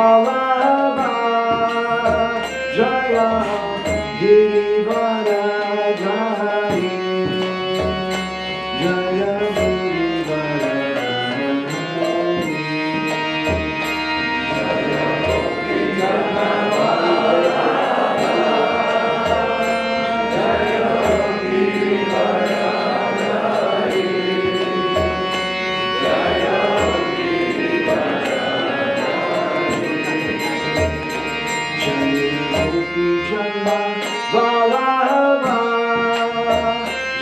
Vallabha Jaya Girivaradhari Jaya Vallabha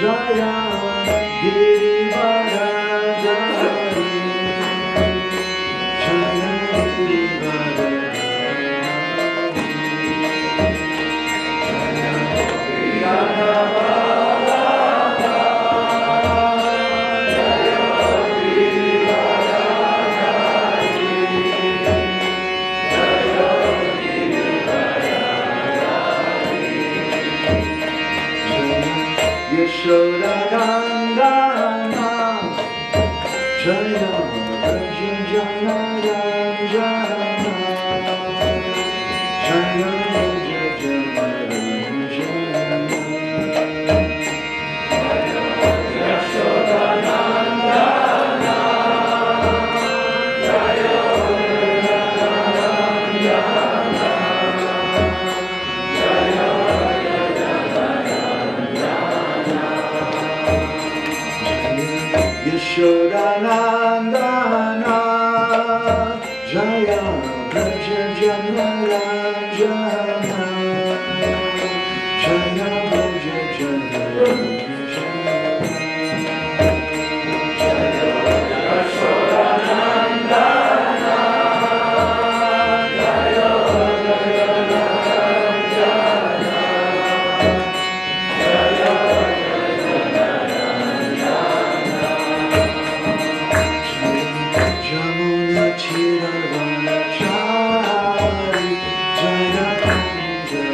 Jaya Girivaradhari Jaya Yashodanandana Jaya Raja Jana Ranjana Jaya Raja Jana Ranjana Yashodanandana Jaya Raja Ranjana Jaya Yashodanandana Jaya Raja Jana Ranjana Jaya Raja Jana Ranjana Jaya Yashodanandana Jaya Raja Jana Ranjana Jaya Jamuna Chiravanachari Jaya Kunja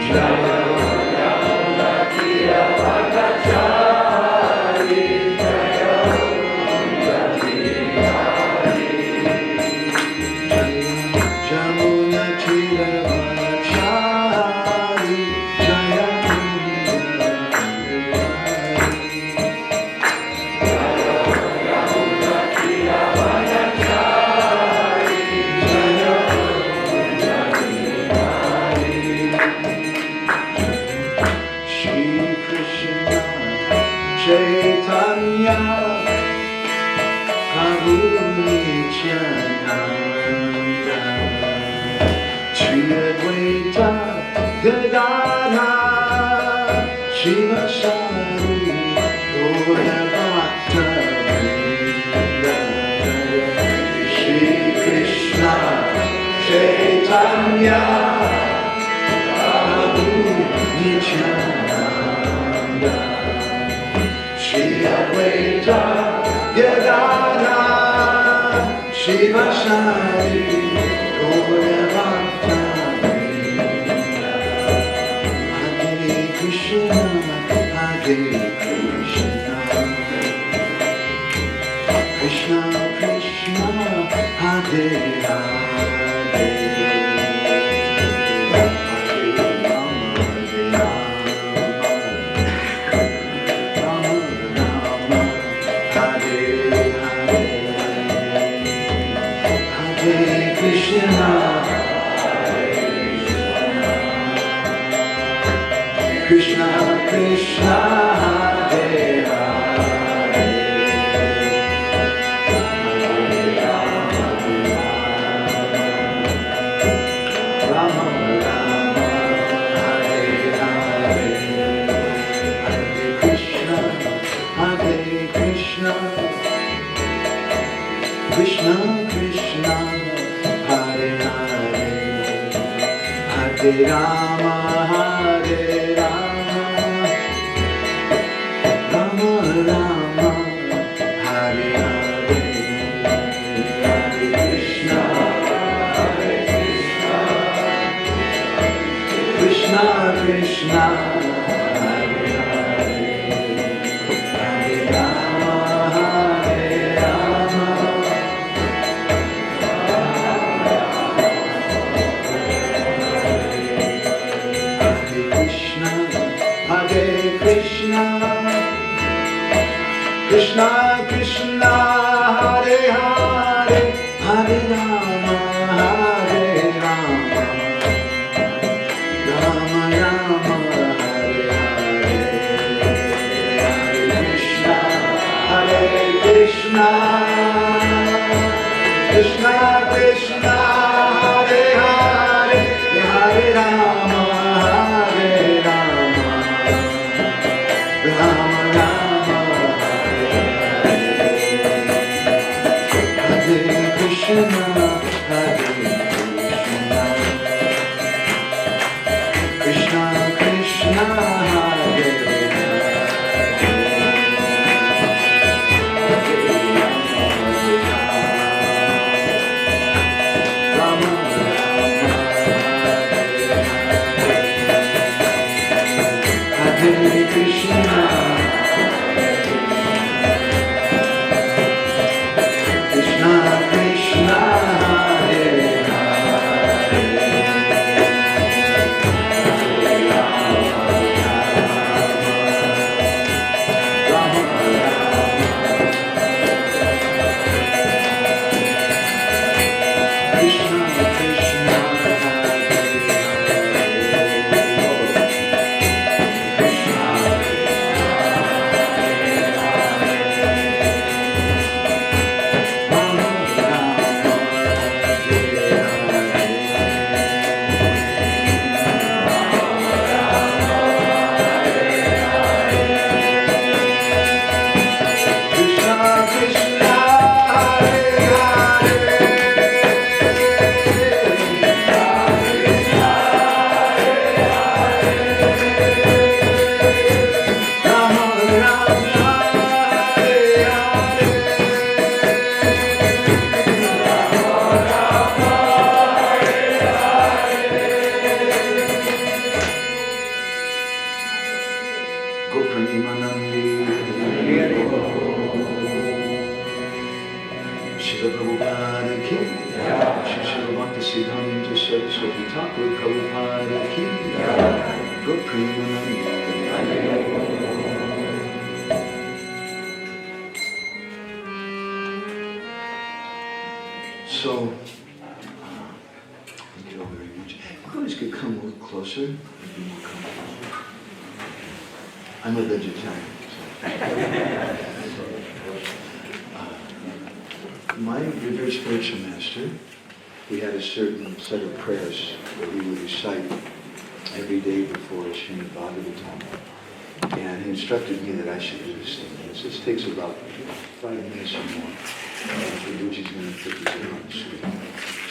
Jaya Jamuna Chiravanachari Jaya Kunja Jamuna Chiravanachari Jaya Chaitanya Prabhu Nityananda Shri Advaita Gadadha Shiva Sari Gaura Bhakta Vrinda Shri Krishna Chaitanya Prabhu Nityananda Shri Advaita Gadadha Shiva Sari Gaura Bhakta Vrinda Hare Krishna Hare Krishna Krishna Krishna Hare Hare Krishna Krishna Krishna Hare Hare Rama Rama Hare Hare Hare Krishna Krishna Krishna Hare Hare Hare Rama Rama Rama Hare Hare Hare Krishna Krishna Krishna Hare Hare Hare Rama Krishna Krishna Hare Hare Hare Rama Hare Rama Rama Rama Hare Hare Hare Krishna Krishna Krishna Hare Hare Hare Rama Hare Rama Rama Rama Hare Krishna Krishna Krishna Hare Hare Krishna Krishna Krishna Hare Hare Rama Krishna Krishna Shila Prabhupada ki, Shila Bhakti Siddhanta Saraswati Thakur Prabhupada ki, Go Premananda. So, thank you all very much. You guys could come a little closer. I'm a vegetarian. My revered spiritual master, we had a certain set of prayers that we would recite every day before Srimad Bhagavatam. And he instructed me that I should do this thing. This takes about 5 minutes or more. Prabhuji's going to put this on the screen.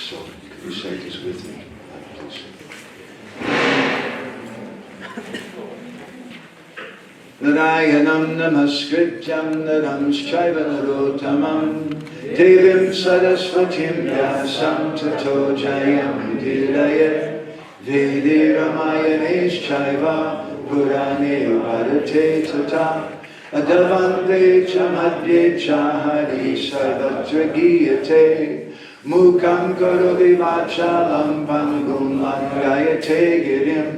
So you can recite this with me, please. Narayanam namaskrityam naram shaiva narottamam devim sarasvatim vyasam tato jayam udiraye vede ramayane shaiva purane bharate tata adavante cha madhye cha hari sarvatra giyate mukam karoti vachalam pangum langayate girim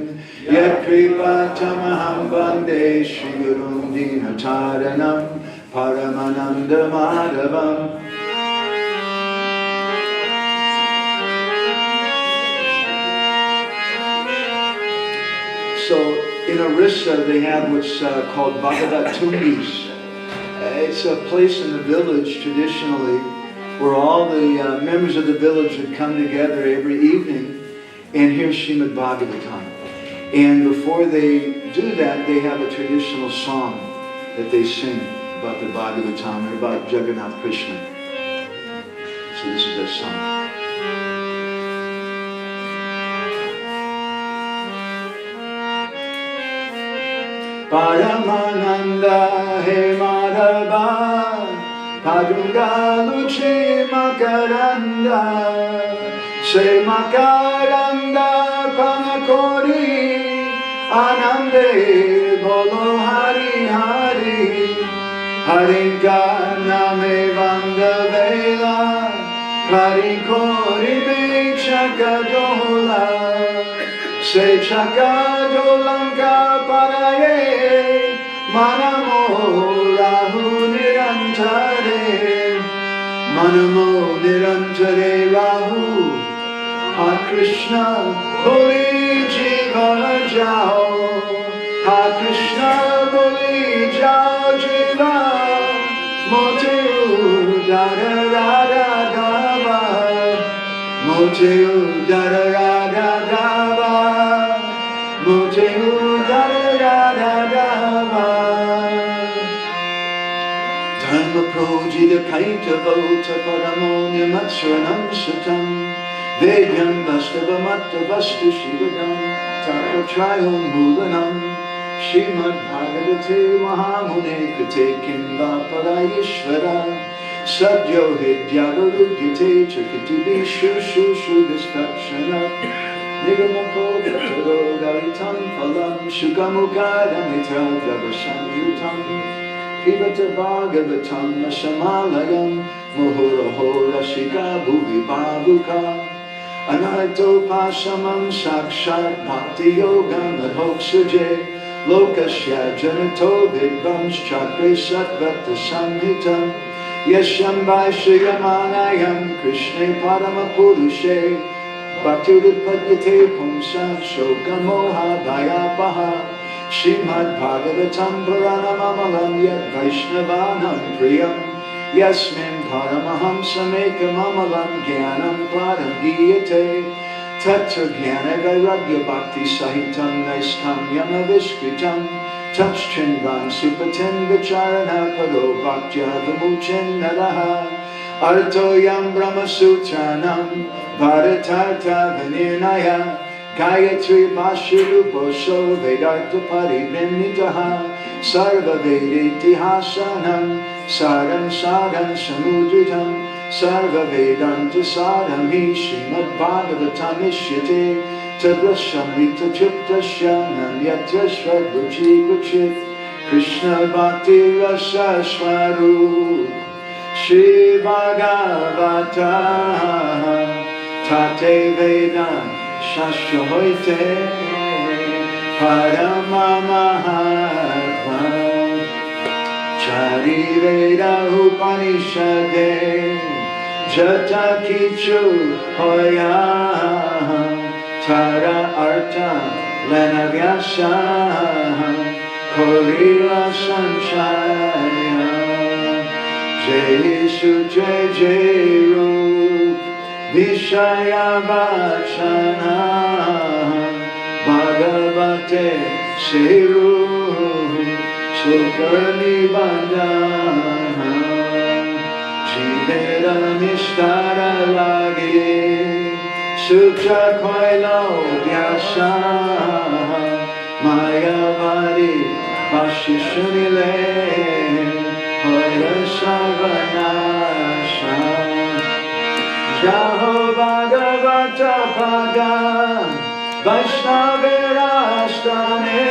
Yat kripatamaham vande Shri Gurum Dinataranam Paramananda Madhavam. So in Orissa they have what's called Bhagavat Tungis. It's a place in the village traditionally where all the members of the village would come together every evening and hear Srimad Bhagavatam. And before they do that, they have a traditional song that they sing about the Bhagavatam or about Jagannath Krishna. So this is their song. Paramananda he Madhava Padunga Luchi Makaranda Se Makaranda Panakori Anande Bolo Hari Hari Harinka Name Vanda Vela Harikori Me Chakadola Se Chakadolanka Paraye Manamo Rahu Niranjana Nirantare Manamo Nirantare Rahu Ha Krishna Boli Jiva Jao Ha Krishna Boli Jao Jiva Mote Dara Radha Dava Mote Dara Radha Dava Mote Dara Radha Dava Dharma Projita Kaita Vota Paramonya Matsaranam Satam Vedyam Vastava Matta Vastu Shivadam Taka Triyon Mulanam Srimad Bhagavate Mahamune Krite Kimva Parayishvara Sadyo Hidyavaludyate Chakiti Vishu Shushu Vispakshana Nigamako Vataro Garitam Phalam Shukamukadam Itra Dravasanyutam Pivata Bhagavatam Ashamalayam Muhuraho Rashika Bhuvi Bhavuka Anarto Pasamam Sakshat Bhakti Yogam Adhoksuje Lokasya Janato Vidvams Chakre Satvata Samhitam Yashyam Vaishayamanayam Krishna Padama Purushe Bhaktirupadhyate Pumsa Shokamoha Bhayapaha Srimad Bhagavatam Puranamamalam Yad Vaishnavanam Priyam Yasmin Paramahamsamekam Amalam Gyanam Padam Giyate Tattva Gyana Vairagya Bhakti Sahitam Naistam Yamaviskritam Tatschindvan Supatin Vicharana Pado Bhaktya Vimuchin Naraha Arto Yam Brahma Sutranam Bharatartha Vinirnaya Gayatri Bhashiru Bosho Vedartha Paribhinitaha Sarva Vediti Hasanam Saram Sadam Samudritam Sarva Vedanta Sadam Hi Srimad Bhagavatam Ishyate Tadrashamrita Chiptasya Nanyatra Swadruchi Kuchit Krishna Bhakti Rasa Swarup Shri Bhagavata Tate Vedam Shastra Hoite Parama Mahatma Chari Veda Upanishade Jata Kichu Hoya Tara Arta Lena Vyasa Korila Sanchaya Jesu Jai Jai Rup Vishaya Vachana Bhagavate Seru Sukarni Bandana Jivera Nishtara Lagi Sutra Koilo Vyasa Mayavadi Vashishanile Hoya Sarvanasha Jaho Bhagavata Pada Vaishnavera Stane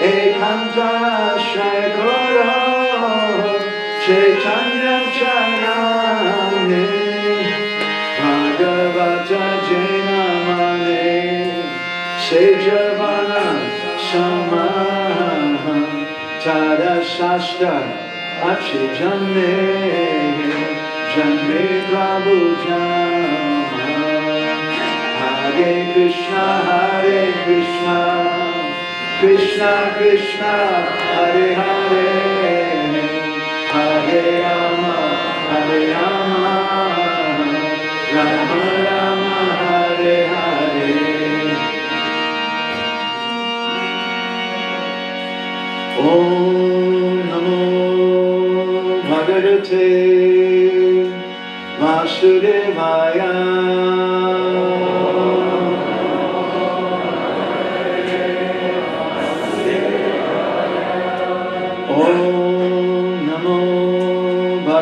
Ekanta Shekoro Chaitanya Charane Bhagavata Jainamane Sejavana Sama Tada Shasta Achijane Janme Prabhu Jama Hare Krishna Krishna Krishna Hare Hare Hare Rama Rama Rama Hare Hare Om Namo Bhagavate Vasudevaya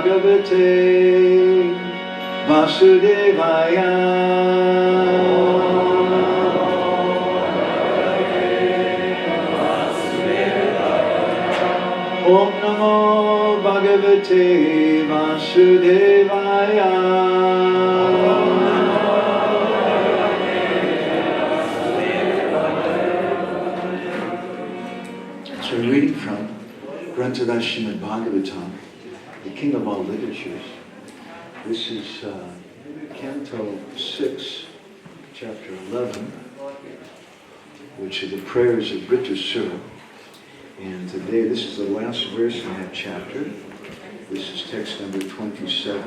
Bhagavate Vasudevaya Om Namo Bhagavate Vasudevaya So reading from Granthada Srimad Bhagavatam, the king of all literatures. This is Canto 6, Chapter 11, which are the prayers of Britasura. And today, this is the last verse in that chapter. This is text number 27.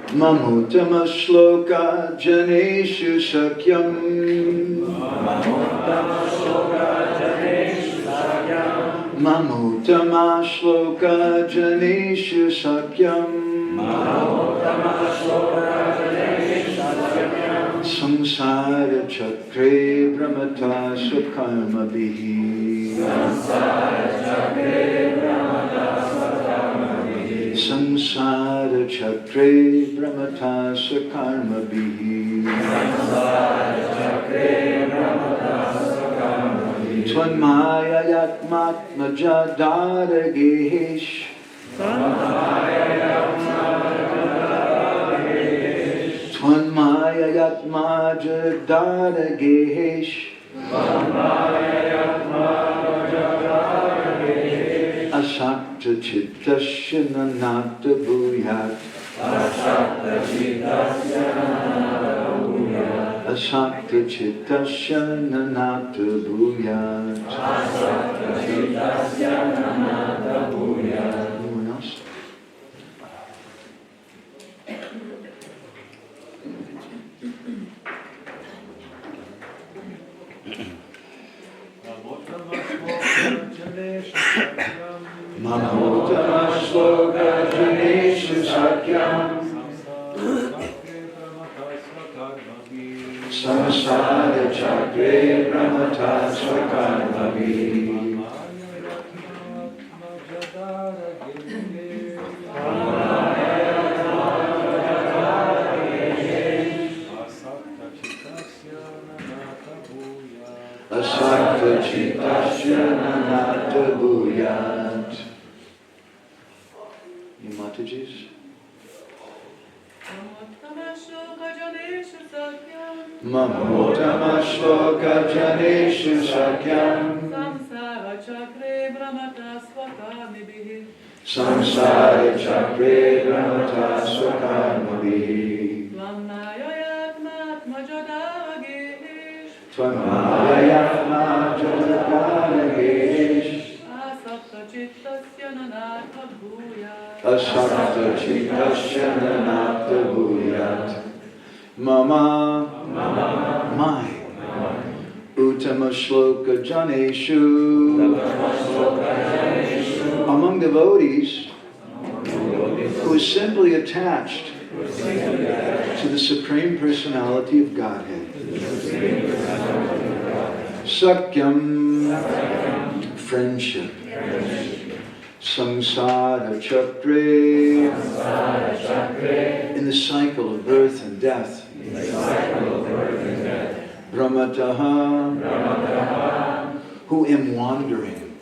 Mamutama shloka janeshu shakyam. Mamutama shloka janeshu shakyam. Samsara chakre brahmata swakarma bihi. Samsara chakre brahmata swakarma bihi. Tvanmaya yatmatma jadara gehesh. Tvanmaya yatma jadara gehesh. Asakta chittasya nanata bhuyat. Asakta chittasya nanata bhuyat. Anyone else? Mamutama shloka janeshu sakyam. Samsara chakre brahmata swakarma bihi. Asakta chittasya nanata bhuyat. You Matajis? Mamutama shloka janeshu sakyam. Samsara chakre brahmata swakarma bihi. Samsara chakre brahmata swakarma bihi. Tvamaya yatma jadara gehesh. Tvamaya yatma jadara gehesh. Asakta chittasya nanata bhuyat. Asakta chittasya nanata bhuyat. Mama, my, Uttama shloka janeshu, among devotees who is simply attached to the Supreme Personality of Godhead. Sakyam, friendship. Samsara chakre, in the cycle of birth and death. Brahmataha, who am wandering.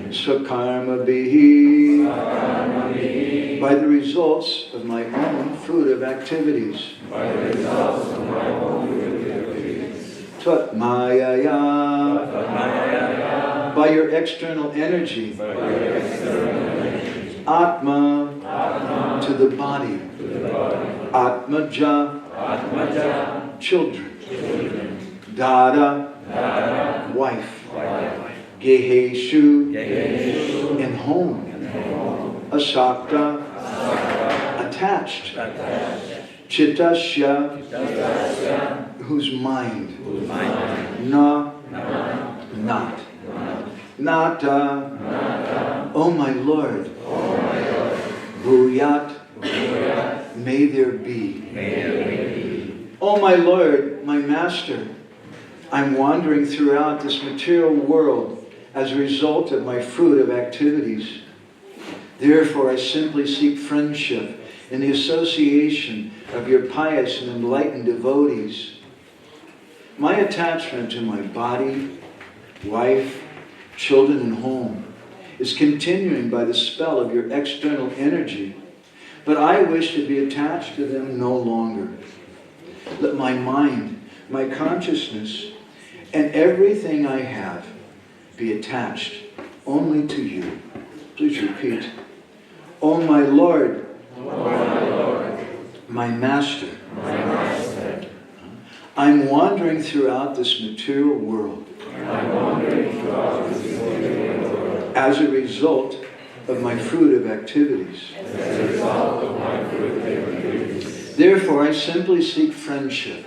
Swakarma bihi, by the results of my own fruitive activities. Tatmayaya, by your external energy. Atma, to the body. Atmaja, children. Dada, wife. Geheshu, in home. Asakta, attached. Chittasya, whose mind. Na, not. Nata, O my Lord. Bhuyat, may there be. O my Lord, my Master, I'm wandering throughout this material world as a result of my fruit of activities. Therefore, I simply seek friendship in the association of your pious and enlightened devotees. My attachment to my body, wife, children, and home is continuing by the spell of your external energy, but I wish to be attached to them no longer. Let my mind, my consciousness, and everything I have be attached only to you. Please repeat. O my Lord, my Master, I'm wandering throughout this material world as a result of my fruitive activities. Therefore, I simply seek friendship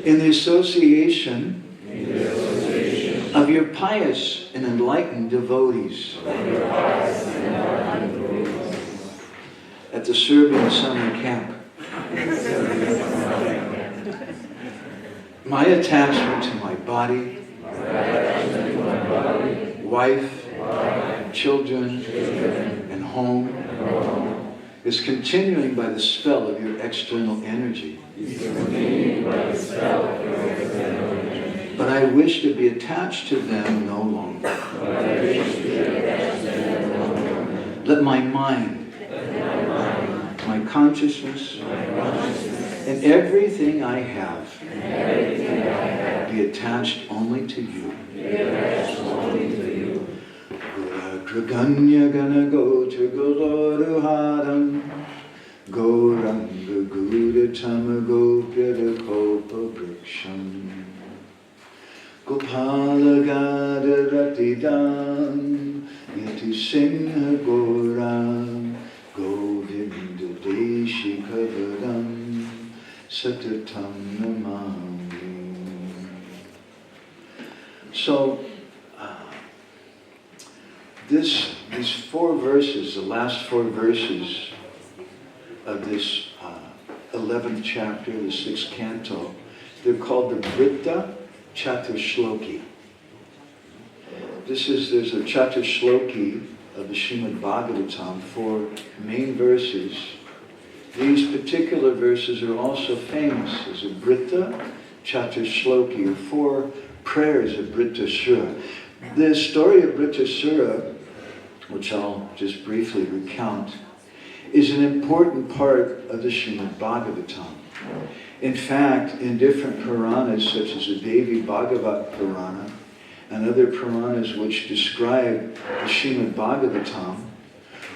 in the association of your pious and enlightened devotees at the Serbian summer camp. My attachment to my body, wife, children, and home is continuing by the spell of your external energy. But I wish to be attached to them no longer. Let my mind, my consciousness, and everything I have be attached only to you. Graganya gana go to Goloru Haram Goranga Guda Tamago Kopa Briksham Gopala Gada Ratidam Yati Singha Goram Govinda Deshi Kavadam Satatam Namami. So, these 4 verses, the last 4 verses of this 11th chapter, the 6th canto, they're called the Vritta Chaturshloki. There's a Chaturshloki of the Srimad Bhagavatam, 4 main verses. These particular verses are also famous as a Vritta Chaturshloki, or 4 prayers of Brittasura. The story of Brittasura, which I'll just briefly recount, is an important part of the Srimad Bhagavatam. In fact, in different Puranas, such as the Devi Bhagavat Purana, and other Puranas which describe the Srimad Bhagavatam,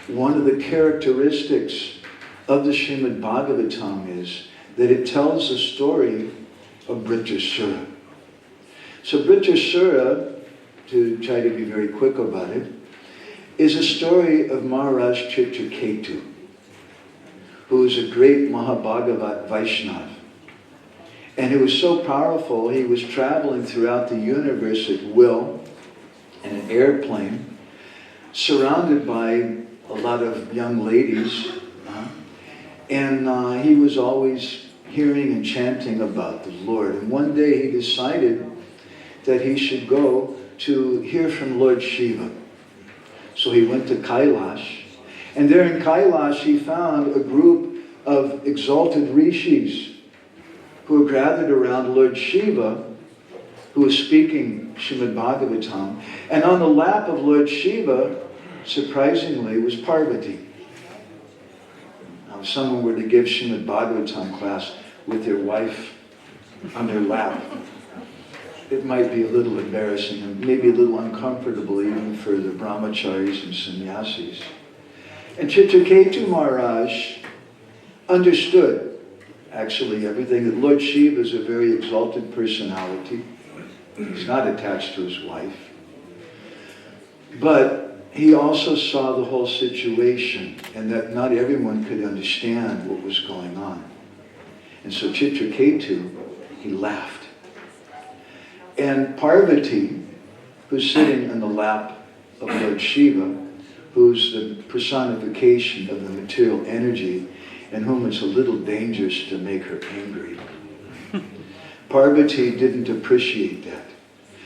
one of the characteristics of the Srimad Bhagavatam is that it tells the story of Brittasura. So Brittasura, to try to be very quick about it, is a story of Maharaj Chitraketu, who is a great Mahabhagavat Vaishnava. And he was so powerful, he was traveling throughout the universe at will in an airplane, surrounded by a lot of young ladies. And he was always hearing and chanting about the Lord. And one day he decided that he should go to hear from Lord Shiva. So he went to Kailash. And there in Kailash he found a group of exalted rishis who were gathered around Lord Shiva, who was speaking Srimad Bhagavatam. And on the lap of Lord Shiva, surprisingly, was Parvati. Now, if someone were to give Srimad Bhagavatam class with their wife on their lap, it might be a little embarrassing and maybe a little uncomfortable even for the brahmacharis and sannyasis. And Chitraketu Maharaj understood, actually, everything, that Lord Shiva is a very exalted personality. He's not attached to his wife. But he also saw the whole situation and that not everyone could understand what was going on. And so Chitraketu, he laughed. And Parvati, who's sitting on the lap of Lord Shiva, who's the personification of the material energy, and whom it's a little dangerous to make her angry. Parvati didn't appreciate that.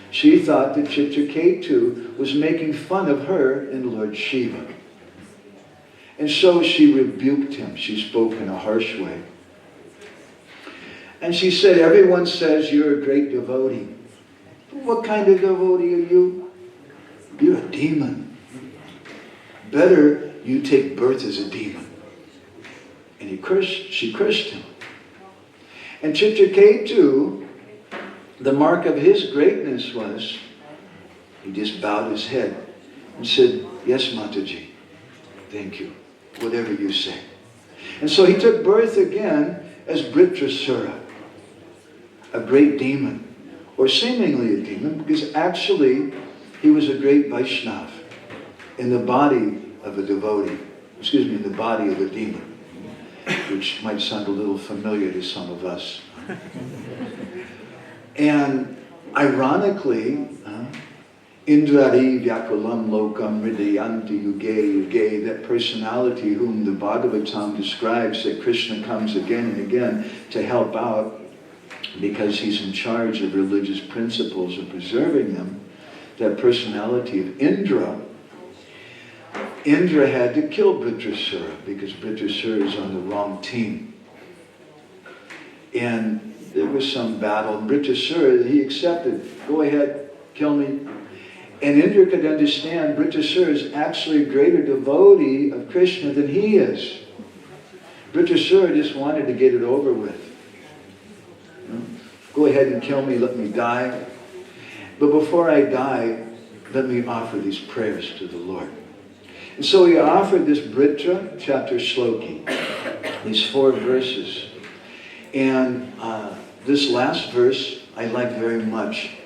She thought that Chitraketu was making fun of her and Lord Shiva. And so she rebuked him. She spoke in a harsh way. And she said, everyone says you're a great devotee. What kind of devotee are you? You're a demon. Better you take birth as a demon. And she cursed him. And Chitraketu, the mark of his greatness was, he just bowed his head and said, yes, Mataji, thank you, whatever you say. And so he took birth again as Britrasura, a great demon, or seemingly a demon, because actually he was a great Vaishnava in the body of a devotee, in the body of a demon, which might sound a little familiar to some of us. And ironically, Indrari Vyakulam Lokam Hridayanti Yuge Yuge, that personality whom the Bhagavatam describes, that Krishna comes again and again to help out because he's in charge of religious principles and preserving them, that personality of Indra had to kill Britrasura because Britrasura is on the wrong team. And there was some battle, and Britrasura, he accepted, go ahead, kill me. And Indra could understand Britrasura is actually a greater devotee of Krishna than he is. Britrasura just wanted to get it over with. Go ahead and kill me, let me die. But before I die, let me offer these prayers to the Lord. And so he offered this Britra chapter Shloki, these 4 verses. And this last verse I like very much.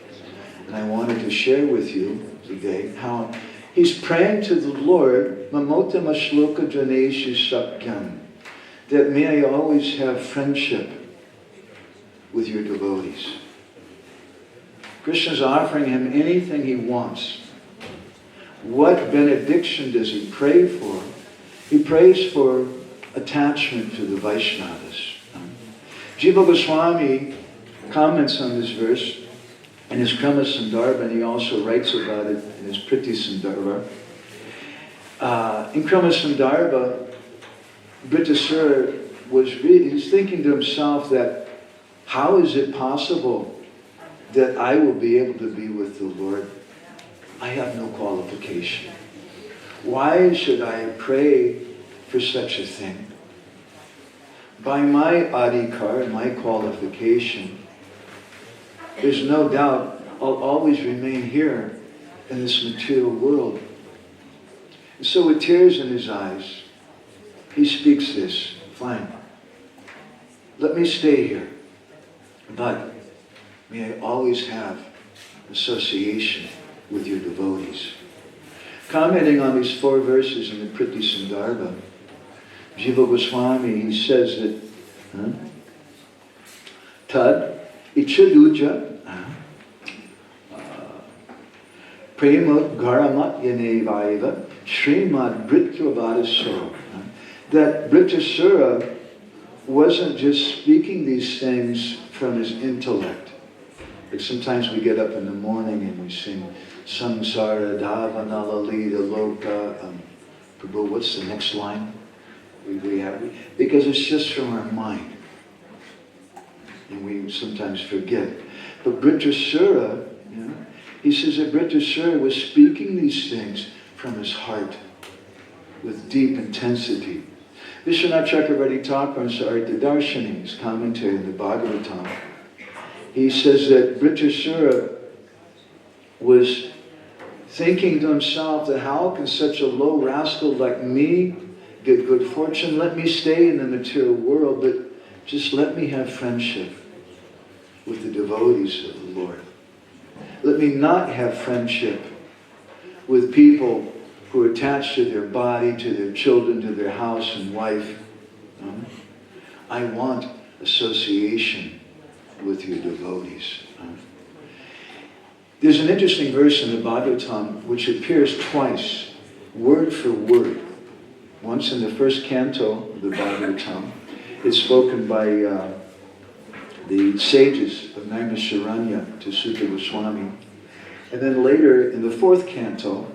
And I wanted to share with you today how he's praying to the Lord, Mamota Mashloka Janeshu Sakyam, that may I always have friendship with your devotees. Krishna's offering him anything he wants. What benediction does he pray for? He prays for attachment to the Vaishnavas. Jiva Goswami comments on this verse in his Krama Sandarbha, and he also writes about it in his Priti Sandarbha. In Krama Sandarbha, Britrasura he's thinking to himself that how is it possible that I will be able to be with the Lord? I have no qualification. Why should I pray for such a thing? By my adhikar, my qualification, there's no doubt I'll always remain here in this material world. And so with tears in his eyes, he speaks this, fine, let me stay here, but may I always have association with your devotees. Commenting on these 4 verses in the Priti Sandarbha, Jiva Goswami, he says that Tad Ichaduja Prema Garamat Yanevaiva Srimad Britravadasura, that Britrasura wasn't just speaking these things from his intellect. Like sometimes we get up in the morning and we sing Samsara Davanalita Loka. Prabhu, what's the next line? We have, because it's just from our mind. And we sometimes forget. But Britrasura, he says that Britrasura was speaking these things from his heart with deep intensity. Vishwanath Chakravarti Thakur's Artha Darshani, his commentary in the Bhagavatam, he says that Britrasura was thinking to himself that how can such a low rascal like me get good fortune? Let me stay in the material world, but just let me have friendship with the devotees of the Lord. Let me not have friendship with people who are attached to their body, to their children, to their house and wife. I want association with your devotees. There's an interesting verse in the Bhagavatam which appears twice, word for word. Once in the first canto of the Bhagavatam, it's spoken by the sages of Naimisharanya to Sutta Goswami. And then later in the 4th canto,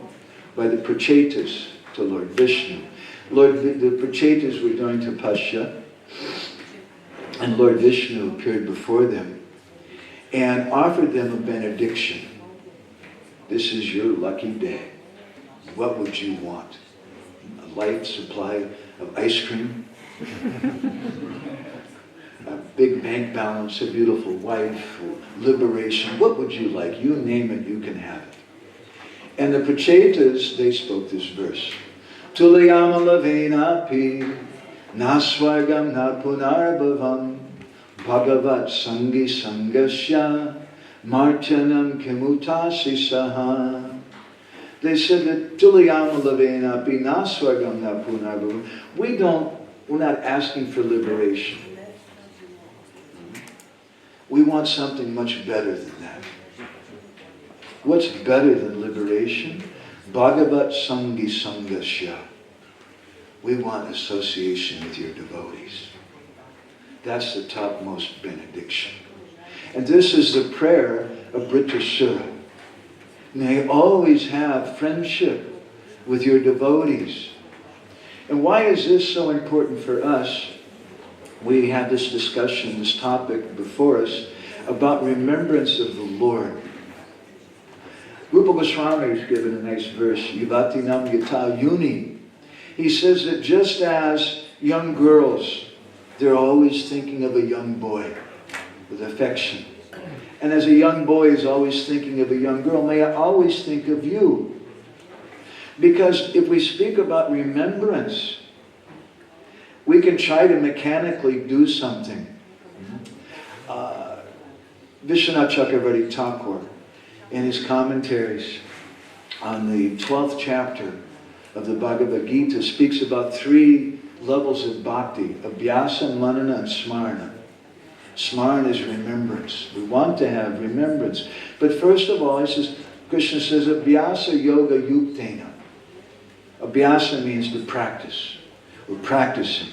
by the Prachetas to Lord Vishnu. The Prachetas were doing tapasya, and Lord Vishnu appeared before them and offered them a benediction. This is your lucky day. What would you want? A life supply of ice cream? A big bank balance, a beautiful wife, liberation. What would you like? You name it, you can have it. And the Prachetas, they spoke this verse. Tulayama lavenapi naswagam na punarbhavam bhagavat sangi sangasya marchanam kimutasi saha. They said that Tulayama lavenapi naswagam na punarbhavam. We're not asking for liberation. We want something much better than that. What's better than liberation? Bhagavat Sangi Sangasya. We want association with your devotees. That's the topmost benediction. And this is the prayer of Britasura. May always have friendship with your devotees. And why is this so important for us? We had this discussion, this topic before us, about remembrance of the Lord. Rupa Goswami has given a nice verse, Yuvatinam Yata Yuni. He says that just as young girls, they're always thinking of a young boy with affection. And as a young boy is always thinking of a young girl, may I always think of you. Because if we speak about remembrance, we can try to mechanically do something. Vishwanath Chakravarti Thakur, in his commentaries on the 12th chapter of the Bhagavad Gita, speaks about 3 levels of bhakti: abhyasa, manana, and smarana. Smarana is remembrance. We want to have remembrance. But first of all, Krishna says, abhyasa yoga yuktena. Abhyasa means to practice. We're practicing.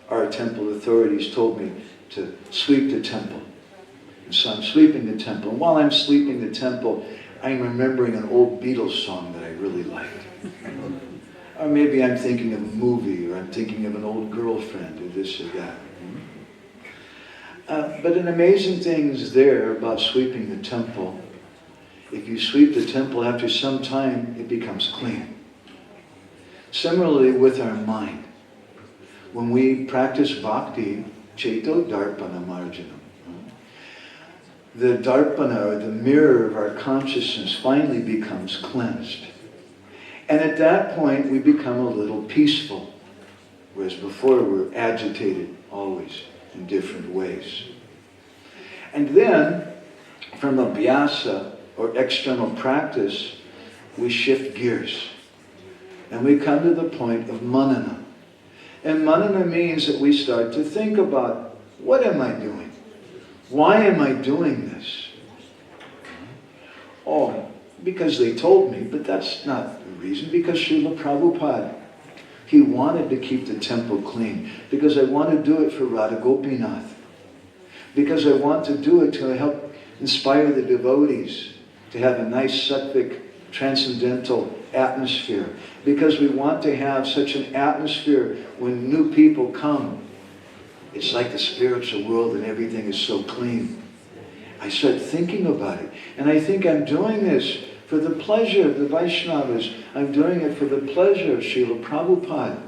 Our temple authorities told me to sweep the temple. And so I'm sweeping the temple. And while I'm sweeping the temple, I'm remembering an old Beatles song that I really liked. Or maybe I'm thinking of a movie, or I'm thinking of an old girlfriend, or this or that. But an amazing thing is there about sweeping the temple. If you sweep the temple, after some time, it becomes clean. Similarly with our mind. When we practice bhakti, cheto darpana marjanam. The darpana, or the mirror of our consciousness, finally becomes cleansed. And at that point, we become a little peaceful. Whereas before, we're agitated always in different ways. And then, from abhyasa, or external practice, we shift gears. And we come to the point of manana. And manana means that we start to think about, what am I doing? Why am I doing this? Oh, because they told me, but that's not the reason. Because Srila Prabhupada, he wanted to keep the temple clean. Because I want to do it for Radha Gopinath. Because I want to do it to help inspire the devotees to have a nice sattvic, transcendental atmosphere. Because we want to have such an atmosphere when new people come. It's like the spiritual world and everything is so clean. I start thinking about it. And I think I'm doing this for the pleasure of the Vaishnavas. I'm doing it for the pleasure of Srila Prabhupada.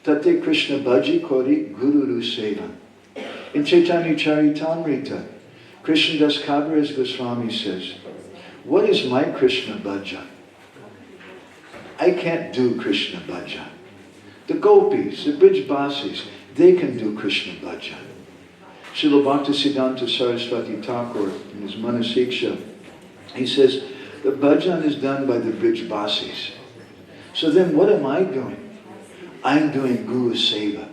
Tate Krishna Bhaji Kori Guru Seva. In Chaitanya Charitamrita, Krishna Das Kaviraj Goswami says, what is my Krishna Bhajan? I can't do Krishna Bhajan. The gopis, the Brijbasis, they can do Krishna Bhajan. Srila Bhaktisiddhanta Saraswati Thakur, in his Manasiksha, he says, the bhajan is done by the Brijbasis. So then what am I doing? I'm doing Guru Seva.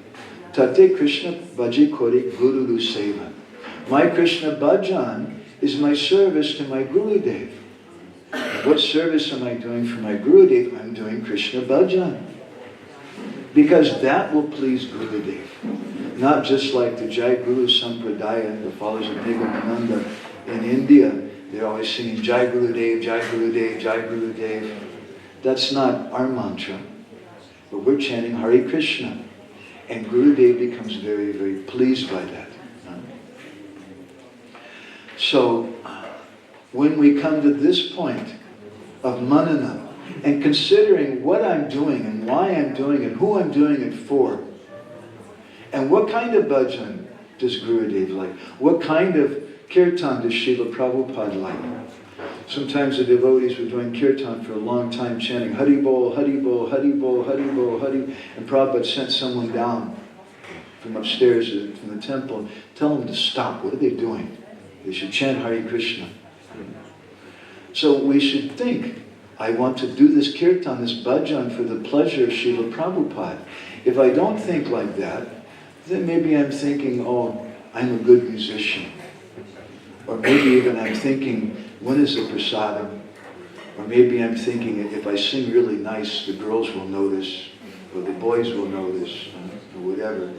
Tate Krishna Bhaji Kori Guru Seva. My Krishna Bhajan is my service to my Gurudev. What service am I doing for my Gurudev? I'm doing Krishna Bhajan. Because that will please Gurudev. Not just like the Jai Guru Sampradaya, the followers of Madavananda in India. They're always singing Jai Gurudev, Jai Gurudev, Jai Gurudev. That's not our mantra. But we're chanting Hare Krishna. And Gurudev becomes very, very pleased by that. So, when we come to this point of manana, and considering what I'm doing and why I'm doing it, who I'm doing it for, and what kind of bhajan does Gurudev like? What kind of kirtan does Srila Prabhupada like? Sometimes the devotees were doing kirtan for a long time, chanting Hari Bol, Hari Bol, Hari Bol, Hari Bol, Hari, and Prabhupada sent someone down from upstairs from the temple, tell them to stop. What are they doing? They should chant Hare Krishna. So we should think, I want to do this kirtan, this bhajan for the pleasure of Srila Prabhupada. If I don't think like that, then maybe I'm thinking, oh, I'm a good musician. Or maybe even I'm thinking, when is the prasadam? Or maybe I'm thinking, if I sing really nice, the girls will notice, or the boys will notice, or whatever.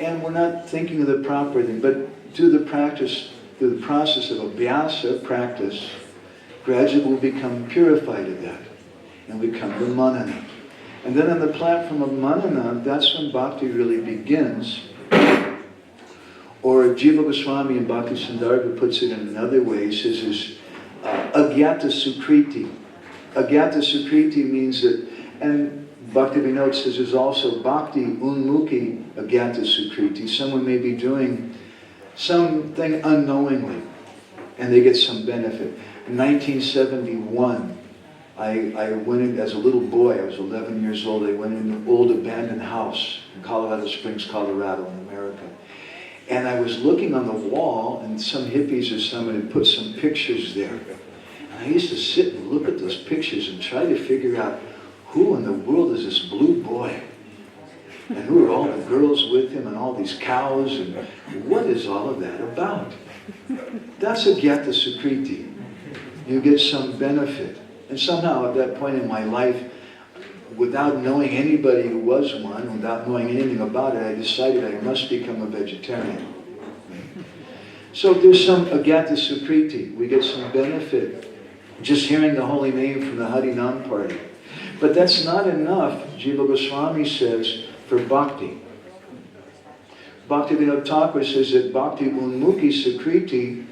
And we're not thinking of the proper thing, but through the process of abhyasa, practice, gradually we'll become purified of that. And we come to manana. And then on the platform of manana, that's when bhakti really begins. Or Jiva Goswami in Bhakti Sandarbha puts it in another way. He says is agyata sukriti. Agyata sukriti means that, and Bhakti Vinod says there's also bhakti unmukhi agyata sukriti. Someone may be doing something unknowingly and they get some benefit. In 1971, I went in as a little boy, I was 11 years old, I went in an old abandoned house in Colorado Springs, Colorado in America. And I was looking on the wall and some hippies or someone had put some pictures there. And I used to sit and look at those pictures and try to figure out who in the world is this blue boy? And who are all the girls with him and all these cows and what is all of that about? That's agyata sukriti. You get some benefit. And somehow at that point in my life, without knowing anybody who was one, without knowing anything about it, I decided I must become a vegetarian. So there's some agyata sukriti. We get some benefit just hearing the holy name from the Harinam party. But that's not enough, Jiva Goswami says, for bhakti. Bhakti Vinod Thakur says that bhakti unmukhi sukriti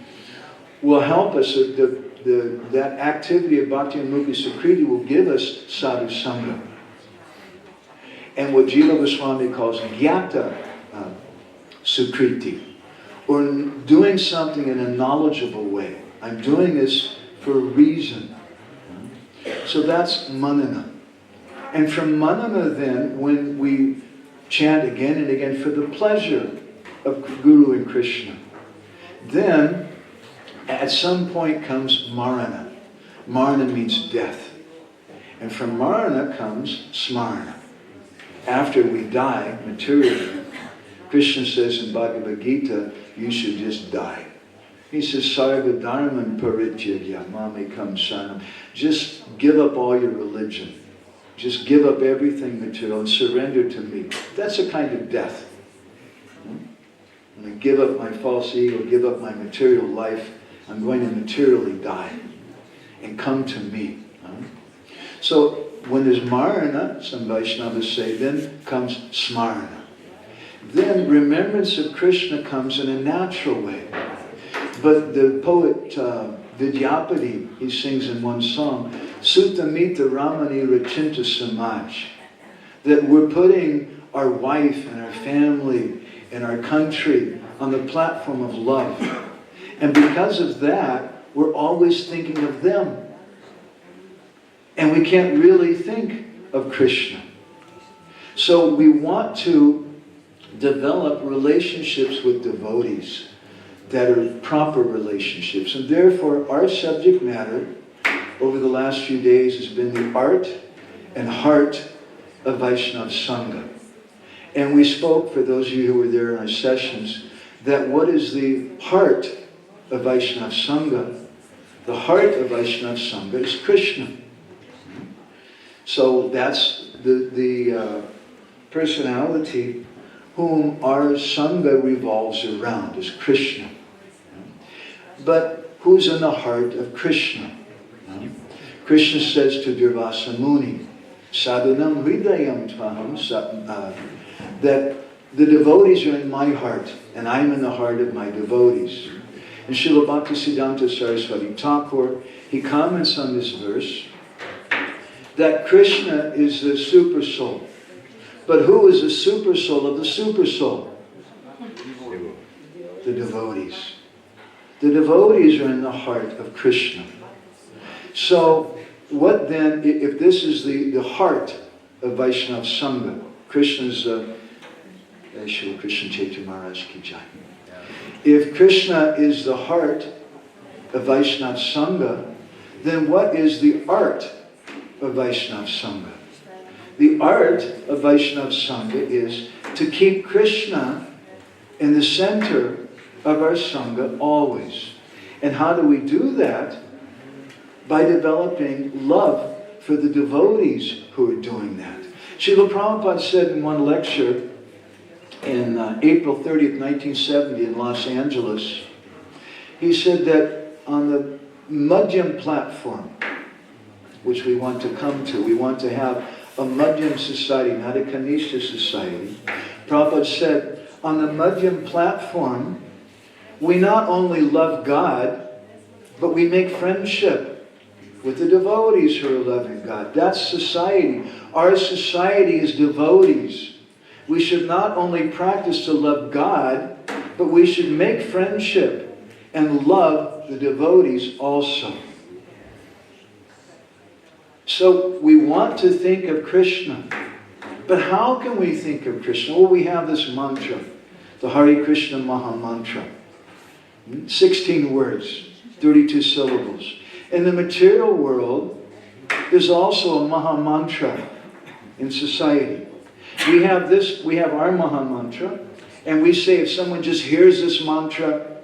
will help us. That activity of bhakti unmukhi sukriti will give us sadhu sangha. And what Jiva Goswami calls gyata sukriti, or doing something in a knowledgeable way. I'm doing this for a reason. So that's manana. And from manana then, when we chant again and again for the pleasure of Guru and Krishna, then at some point comes marana. Marana means death. And from marana comes smarana. After we die materially, Krishna says in Bhagavad Gita, you should just die. He says, Sarva dharman parityagya mamekam saranam. Just give up all your religion. Just give up everything material and surrender to me. That's a kind of death. When I give up my false ego, give up my material life, I'm going to materially die and come to me. So when there's marana, some Vaishnavas say, then comes smarana. Then remembrance of Krishna comes in a natural way. But the poet Vidyapati, he sings in one song, Sutamita Ramani Rachinta Samaj, that we're putting our wife and our family and our country on the platform of love. And because of that, we're always thinking of them. And we can't really think of Krishna. So we want to develop relationships with devotees that are proper relationships. And therefore, our subject matter over the last few days has been the art and heart of Vaishnava Sangha. And we spoke, for those of you who were there in our sessions, that what is the heart of Vaishnava Sangha? The heart of Vaishnava Sangha is Krishna. So that's the personality whom our Sangha revolves around, is Krishna. But who's in the heart of Krishna? Krishna says to Durvasa Muni, Sadhunam Hridayam Tvaham, that the devotees are in my heart, and I'm in the heart of my devotees. And Srila Bhaktisiddhanta Saraswati Thakur, he comments on this verse that Krishna is the super soul. But who is the super soul of the super soul? The devotees. The devotees are in the heart of Krishna. So, what then, if this is the heart of Vaishnava Sangha, Krishna's, Shri Krishna Chaitanya Maharaj Ki Jai. If Krishna is the heart of Vaishnava Sangha, then what is the art of Vaishnava Sangha? The art of Vaishnava Sangha is to keep Krishna in the center of our Sangha always. And how do we do that? By developing love for the devotees who are doing that. Srila Prabhupada said in one lecture in April 30th, 1970 in Los Angeles, he said that on the Madhyam platform, which we want to come to, we want to have a Madhyam society, not a Kanishta society. Prabhupada said, on the Madhyam platform, we not only love God, but we make friendship with the devotees who are loving God. That's society. Our society is devotees. We should not only practice to love God, but we should make friendship and love the devotees also. So we want to think of Krishna. But how can we think of Krishna? Well, we have this mantra, the Hare Krishna Maha Mantra. 16 words, 32 syllables. In the material world, there's also a Maha Mantra in society. We have our Maha Mantra, and we say if someone just hears this mantra,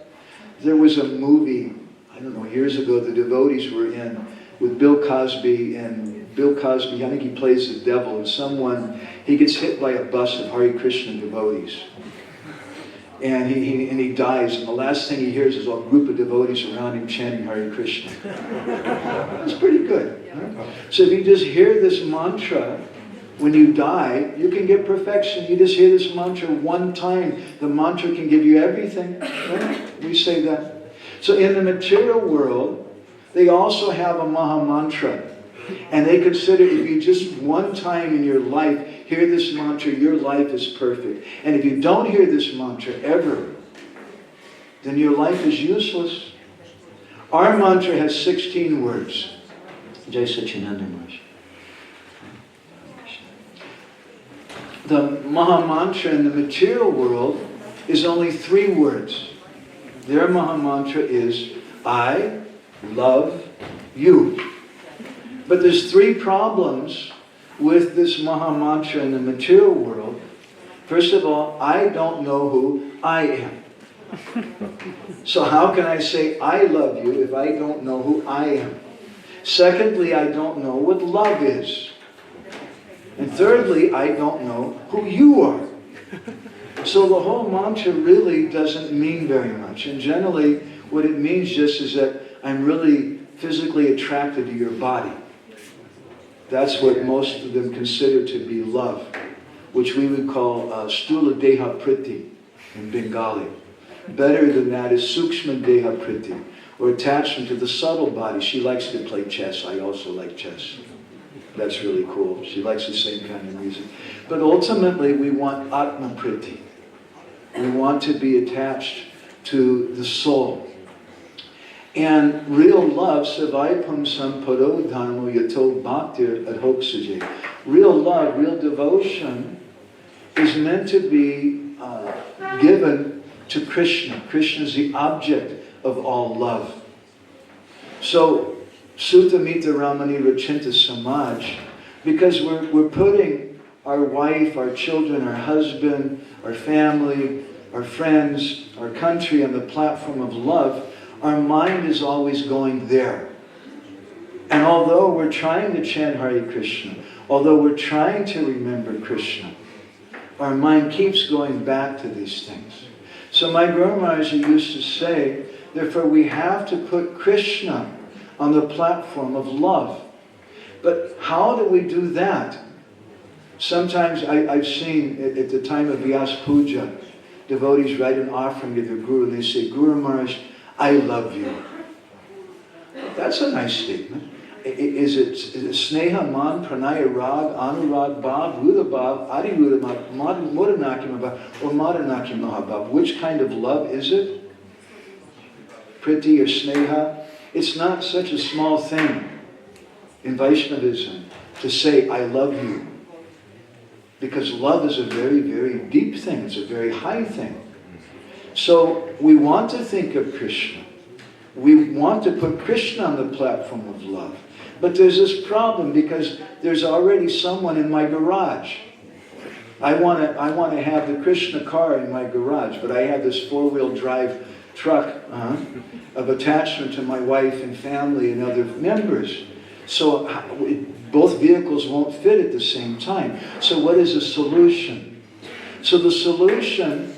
there was a movie, I don't know, years ago, the devotees were in with Bill Cosby, and Bill Cosby, I think he plays the devil, and he gets hit by a bus of Hare Krishna devotees. And he dies, and the last thing he hears is a group of devotees around him chanting Hare Krishna. That's pretty good. Right? So if you just hear this mantra, when you die, you can get perfection. You just hear this mantra one time, the mantra can give you everything. Right? We say that. So in the material world, they also have a Maha Mantra. And they consider if you just one time in your life hear this mantra, your life is perfect. And if you don't hear this mantra ever, then your life is useless. Our mantra has 16 words. Jai Satchidananda Maharaj. The Maha Mantra in the material world is only 3 words. Their Maha Mantra is, I love you. But there's 3 problems with this Maha Mantra in the material world. First of all, I don't know who I am. So how can I say I love you if I don't know who I am? Secondly, I don't know what love is. And thirdly, I don't know who you are. So the whole mantra really doesn't mean very much. And generally, what it means just is that I'm really physically attracted to your body. That's what most of them consider to be love, which we would call Stula Deha Priti in Bengali. Better than that is Sukshma Deha Priti, or attachment to the subtle body. She likes to play chess. I also like chess. That's really cool. She likes the same kind of music. But ultimately, we want Atma Priti. We want to be attached to the soul. And real love, Savaipam Sampado Dharmo Yato Bhaktir Adhoksaje. Real love, real devotion is meant to be given to Krishna. Krishna is the object of all love. So, Sutamita Ramani Rachinta Samaj, because we're putting our wife, our children, our husband, our family, our friends, our country on the platform of love, our mind is always going there. And although we're trying to chant Hare Krishna, although we're trying to remember Krishna, our mind keeps going back to these things. So my Guru Maharaj used to say, therefore we have to put Krishna on the platform of love. But how do we do that? Sometimes I've seen at the time of Vyas Puja, devotees write an offering to their Guru and they say, Guru Maharaj, I love you. That's a nice statement. Is it Sneha, Man, Pranaya, Rag, Anurag, Bhav, Ruda Bhav, Adi Ruda Bhav, Modanaki Bhav, or Madanaki Mahabhav? Which kind of love is it? Priti or Sneha? It's not such a small thing in Vaishnavism to say, I love you. Because love is a very, very deep thing. It's a very high thing. So we want to think of Krishna. We want to put Krishna on the platform of love. But there's this problem because there's already someone in my garage. I want to have the Krishna car in my garage, but I have this 4-wheel drive truck of attachment to my wife and family and other members. So both vehicles won't fit at the same time. So what is the solution? So the solution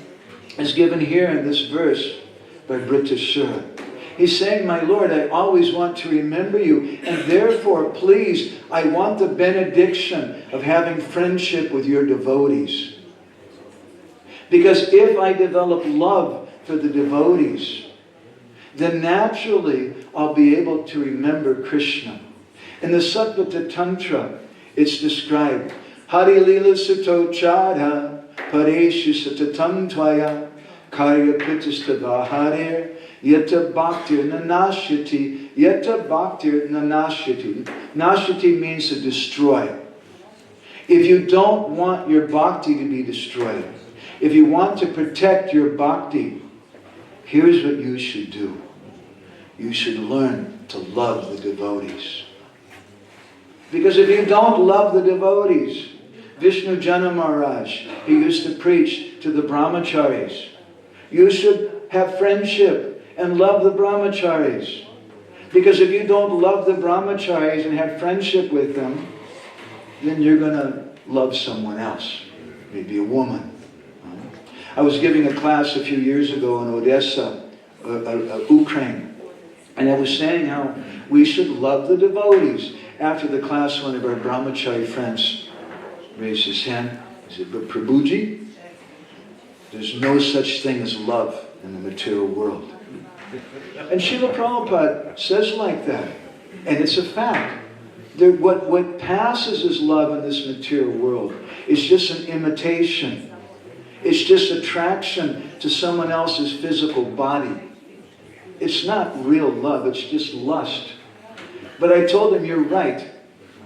is given here in this verse by Britishura. He's saying, my Lord, I always want to remember you, and therefore, please, I want the benediction of having friendship with your devotees. Because if I develop love for the devotees, then naturally I'll be able to remember Krishna. In the Satvata Tantra, it's described, Hari Lila Suto Chadha Pareshu Satatam Tvaya Karya Pritistavaharir Yata Bhaktir Nanashyati Yata Bhaktir Nanashyati. Nashyati means to destroy. If you don't want your bhakti to be destroyed, if you want to protect your bhakti, here's what you should do. You should learn to love the devotees. Because if you don't love the devotees, Vishnu Jana Maharaj, he used to preach to the brahmacharis. You should have friendship and love the brahmacharis. Because if you don't love the brahmacharis and have friendship with them, then you're going to love someone else. Maybe a woman. I was giving a class a few years ago in Odessa, Ukraine. And I was saying how we should love the devotees. After the class, one of our brahmachari friends raised his hand. He said, but Prabhuji, there's no such thing as love in the material world. And Srila Prabhupada says like that. And it's a fact. What passes as love in this material world is just an imitation. It's just attraction to someone else's physical body. It's not real love, it's just lust. But I told him, you're right.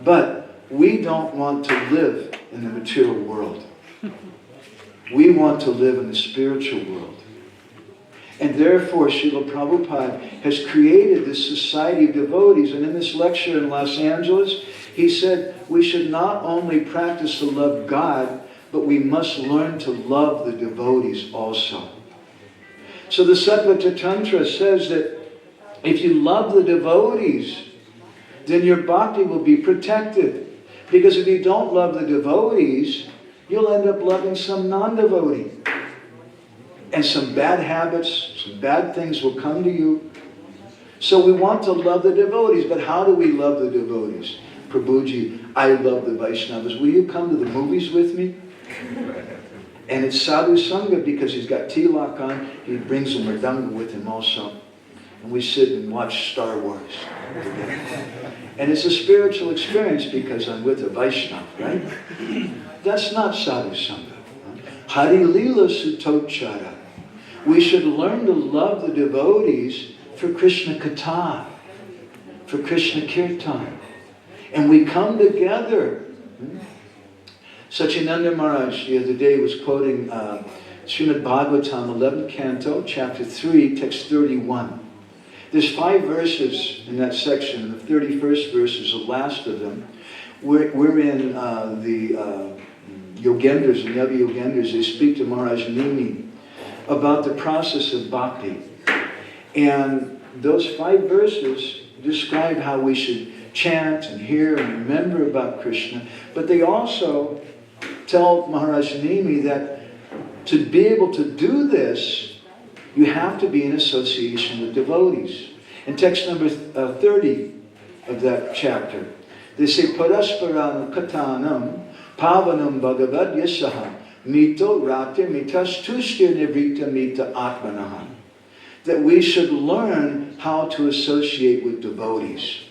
But we don't want to live in the material world. We want to live in the spiritual world. And therefore, Srila Prabhupada has created this society of devotees. And in this lecture in Los Angeles, he said we should not only practice to love God, but we must learn to love the devotees also. So the Satvata Tantra says that if you love the devotees, then your bhakti will be protected. Because if you don't love the devotees, you'll end up loving some non-devotee. And some bad habits, some bad things will come to you. So we want to love the devotees. But how do we love the devotees? Prabhuji, I love the Vaishnavas. Will you come to the movies with me? And it's sadhu sangha because he's got tilak on. He brings a mridanga with him also. And we sit and watch Star Wars together. And it's a spiritual experience because I'm with a Vaishnava, right? That's not sadhu sangha. Hari Lila Sutochara. We should learn to love the devotees for Krishna Katha, for Krishna Kirtan. And we come together. Sachinanda Maharaj the other day was quoting Srimad Bhagavatam, 11th canto, chapter 3, text 31. There's 5 verses in that section. The 31st verse is the last of them. We're in the Yogendras, the Navya Yogendras. They speak to Maharaj Nimi about the process of bhakti. And those 5 verses describe how we should chant and hear and remember about Krishna. But they also tell Maharaj Nimi that to be able to do this, you have to be in association with devotees. In text number 30 of that chapter, they say, Parasparam Katanam Pavanam Bhagavad Yasaha Mito Rate Mitas Tushtir Nivrita Mita Atmanaha. That we should learn how to associate with devotees.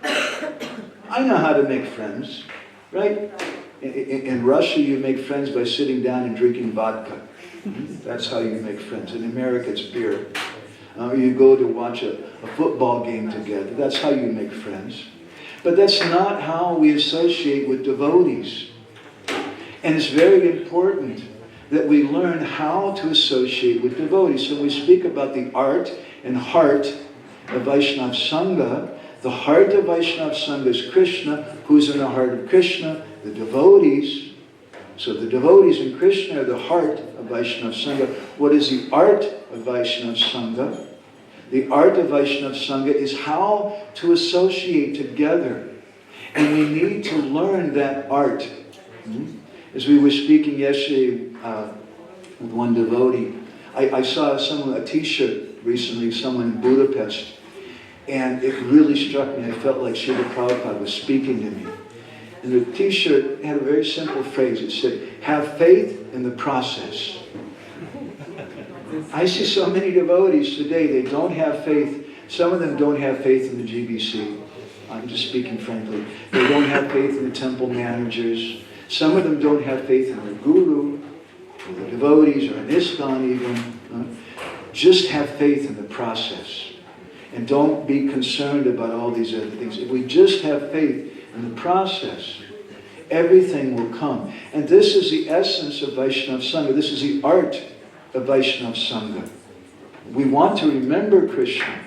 I know how to make friends, right? In Russia, you make friends by sitting down and drinking vodka. That's how you make friends. In America, it's beer. You go to watch a football game together. That's how you make friends. But that's not how we associate with devotees. And it's very important that we learn how to associate with devotees. So we speak about the art and heart of Vaishnava Sangha. The heart of Vaishnava Sangha is Krishna. Who's in the heart of Krishna? The devotees. So the devotees in Krishna are the heart of Vaishnava Sangha. What is the art of Vaishnava Sangha? The art of Vaishnava Sangha is how to associate together. And we need to learn that art. As we were speaking yesterday with one devotee, I saw a t-shirt recently, someone in Budapest, and it really struck me. I felt like Srila Prabhupada was speaking to me. And the t-shirt had a very simple phrase. It said, have faith in the process. I see so many devotees today, they don't have faith. Some of them don't have faith in the GBC. I'm just speaking frankly. They don't have faith in the temple managers. Some of them don't have faith in the guru, or the devotees, or in ISKCON even. Just have faith in the process. And don't be concerned about all these other things. If we just have faith in the process, everything will come. And this is the essence of Vaishnava Sangha. This is the art of Vaishnava Sangha. We want to remember Krishna.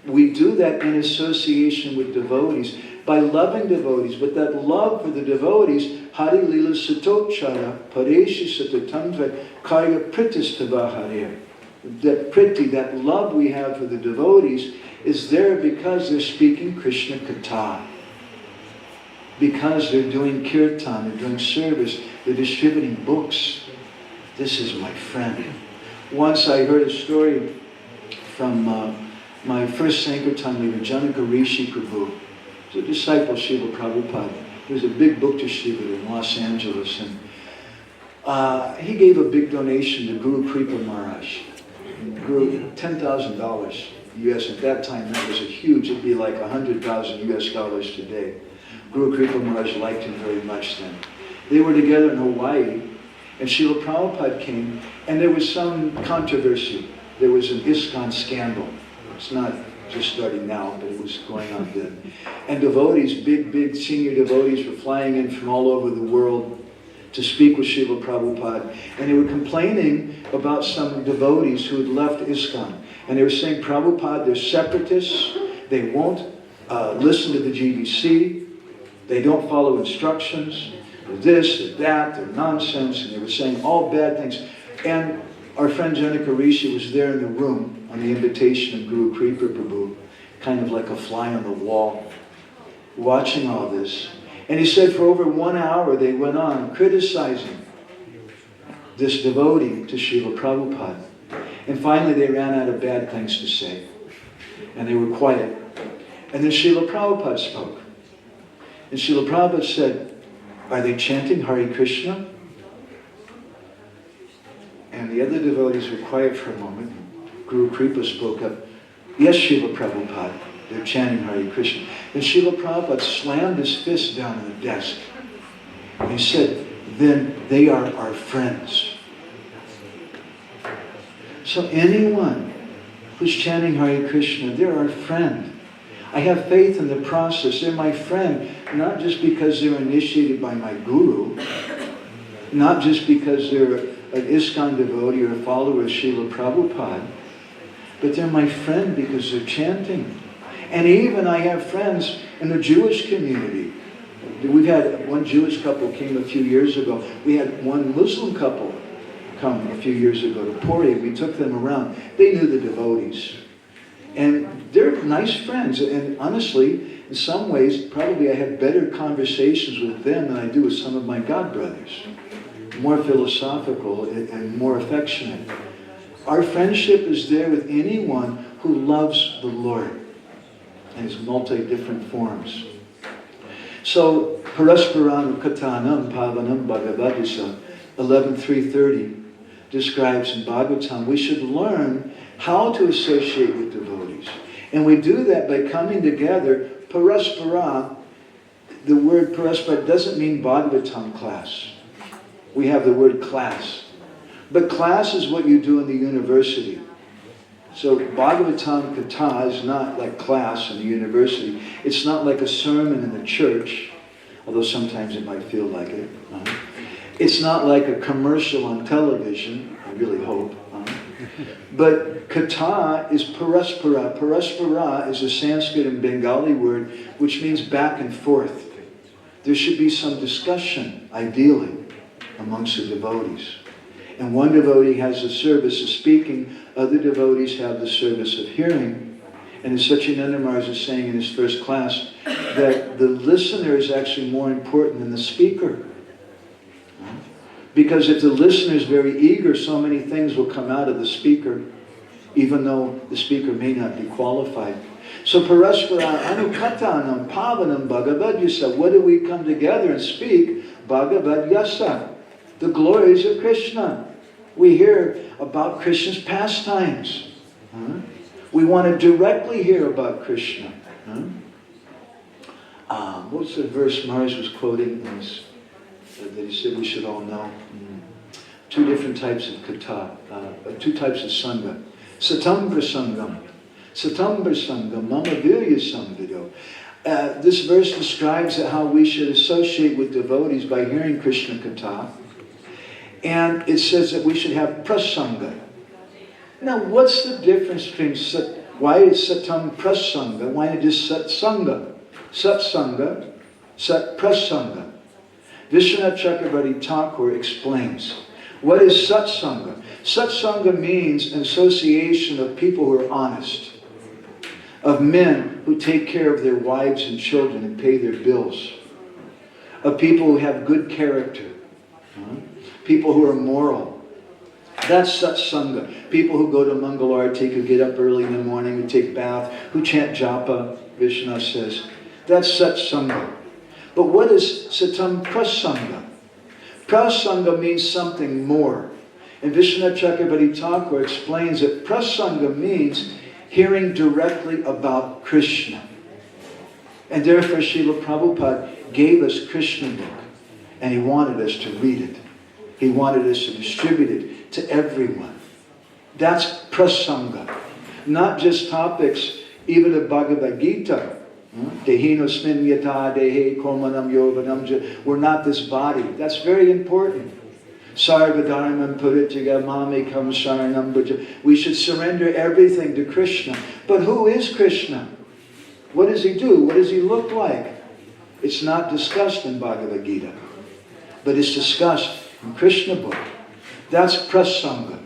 We do that in association with devotees, by loving devotees. But that love for the devotees, Hari Lila Satochara, Pareshi Satatandra, Karya Pritistavaharya. That priti, that love we have for the devotees, is there because they're speaking Krishna Katha. Because they're doing kirtan, they're doing service, they're distributing books. This is my friend. Once I heard a story from my first Sankirtan leader, Janaka Rishi Prabhu. He was a disciple of Srila Prabhupada. He was a big book distributor in Los Angeles. And he gave a big donation to Guru Kripa Maharaj. Guru, $10,000 US. At that time, that was a huge, it'd be like 100,000 US dollars today. Guru Kripa Maharaj liked him very much then. They were together in Hawaii, and Srila Prabhupada came, and there was some controversy. There was an ISKCON scandal. It's not just starting now, but it was going on then. And devotees, big senior devotees were flying in from all over the world to speak with Srila Prabhupada. And they were complaining about some devotees who had left ISKCON. And they were saying, Prabhupada, they're separatists. They won't listen to the GBC. They don't follow instructions. They're this, they're that, they're nonsense. And they were saying all bad things. And our friend Janaka Rishi was there in the room on the invitation of Guru Kripa Prabhu, kind of like a fly on the wall, watching all this. And he said for over 1 hour they went on criticizing this devotee to Srila Prabhupada. And finally they ran out of bad things to say. And they were quiet. And then Srila Prabhupada spoke. And Srila Prabhupada said, are they chanting Hare Krishna? And the other devotees were quiet for a moment. Guru Kripa spoke up, yes, Srila Prabhupada, they're chanting Hare Krishna. Then Srila Prabhupada slammed his fist down on the desk. And he said, then they are our friends. So anyone who's chanting Hare Krishna, they're our friend. I have faith in the process. They're my friend, not just because they're initiated by my guru, not just because they're an ISKCON devotee or a follower of Srila Prabhupada, but they're my friend because they're chanting. And even I have friends in the Jewish community. We've had one Jewish couple came a few years ago. We had one Muslim couple come a few years ago to Puri. We took them around. They knew the devotees. And they're nice friends. And honestly, in some ways, probably I have better conversations with them than I do with some of my godbrothers. More philosophical and more affectionate. Our friendship is there with anyone who loves the Lord in his multi-different forms. So, Parasparam Katanam Pavanam Bhagavadisa 11.330 describes in Bhagavatam, we should learn how to associate with devotees. And we do that by coming together. Paraspara, the word paraspara doesn't mean Bhagavatam class. We have the word class. But class is what you do in the university. So Bhagavatam Katha is not like class in the university. It's not like a sermon in the church, although sometimes it might feel like it. It's not like a commercial on television, I really hope. But Katha is paraspara. Paraspara is a Sanskrit and Bengali word which means back and forth. There should be some discussion, ideally, amongst the devotees. And one devotee has the service of speaking, other devotees have the service of hearing. And as Satchidananda Maharaj is saying in his first class, that the listener is actually more important than the speaker. Because if the listener is very eager, so many things will come out of the speaker, even though the speaker may not be qualified. So paraspara anukatanam pavanam bhagavad yasa. What do we come together and speak? Bhagavad yasa. The glories of Krishna. We hear about Krishna's pastimes. We want to directly hear about Krishna. What's the verse Maharaj was quoting that he said we should all know? Two different types of katha, two types of sangha. Satam prasangam. Satam prasangam mama virya samvido. This verse describes how we should associate with devotees by hearing Krishna katha. And it says that we should have prasanga. Now, what's the difference between why is satam prasanga? Why not just satsanga? Satsanga, sat prasanga. Vishwanath Chakravarti Thakur explains. What is satsanga? Satsanga means an association of people who are honest. Of men who take care of their wives and children and pay their bills. Of people who have good character. People who are moral. That's satsanga. People who go to Mangalarti, who get up early in the morning, who take bath, who chant japa, Vishnu says. That's satsanga. But what is satam prasanga? Prasanga means something more. And Vishwanath Chakravarti Thakur explains that prasanga means hearing directly about Krishna. And therefore Srila Prabhupada gave us Krishna book. And he wanted us to read it. He wanted us to distribute it to everyone. That's prasanga. Not just topics, even of Bhagavad Gita. Dehinosmin yata dehe komanam yovanam. We're not this body. That's very important. Sarvadharmam puritiga mame kam saranam bhaja. We should surrender everything to Krishna. But who is Krishna? What does he do? What does he look like? It's not discussed in Bhagavad Gita. But it's discussed in Krishna book. That's prasanga.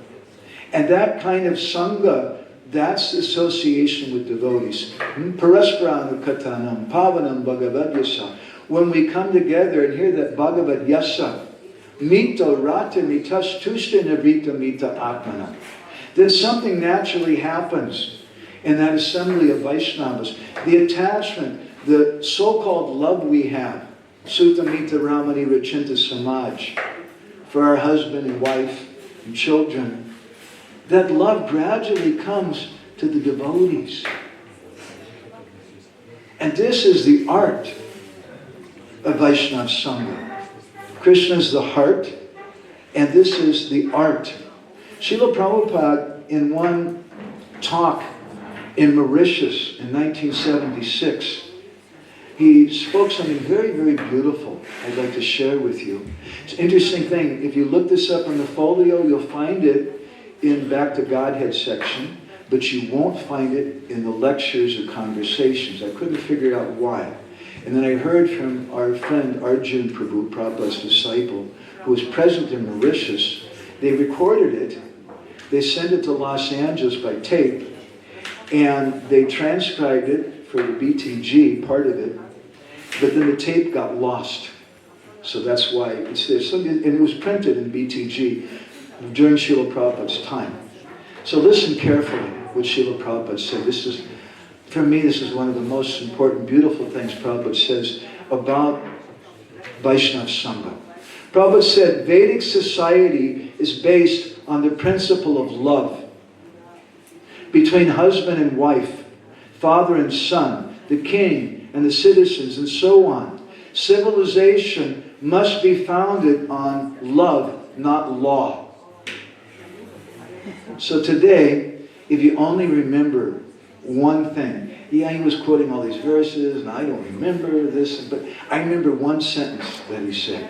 And that kind of sangha, that's association with devotees. Parasparanu katanam pavanam bhagavad yasa. When we come together and hear that Bhagavad yasa, mita rata mitas tushta navrita mita atmana, then something naturally happens in that assembly of Vaishnavas. The attachment, the so-called love we have, Sutta Mita Ramani Rachinta Samaj, for our husband and wife and children, that love gradually comes to the devotees. And this is the art of Vaishnava Sangha. Krishna is the heart, and this is the art. Srila Prabhupada, in one talk in Mauritius in 1976, he spoke something very, very beautiful I'd like to share with you. It's an interesting thing. If you look this up in the folio, you'll find it in Back to Godhead section, but you won't find it in the lectures or conversations. I couldn't figure out why. And then I heard from our friend Arjun Prabhu, Prabhupada's disciple, who was present in Mauritius. They recorded it. They sent it to Los Angeles by tape, and they transcribed it for the BTG, part of it. But then the tape got lost. So that's why it's there. And it was printed in BTG during Srila Prabhupada's time. So listen carefully what Srila Prabhupada said. This is, for me, this is one of the most important, beautiful things Prabhupada says about Vaishnava Sangha. Prabhupada said, Vedic society is based on the principle of love between husband and wife, father and son, the king and the citizens, and so on. Civilization must be founded on love, not law. So today, if you only remember one thing, yeah, he was quoting all these verses, and I don't remember this, but I remember one sentence that he said.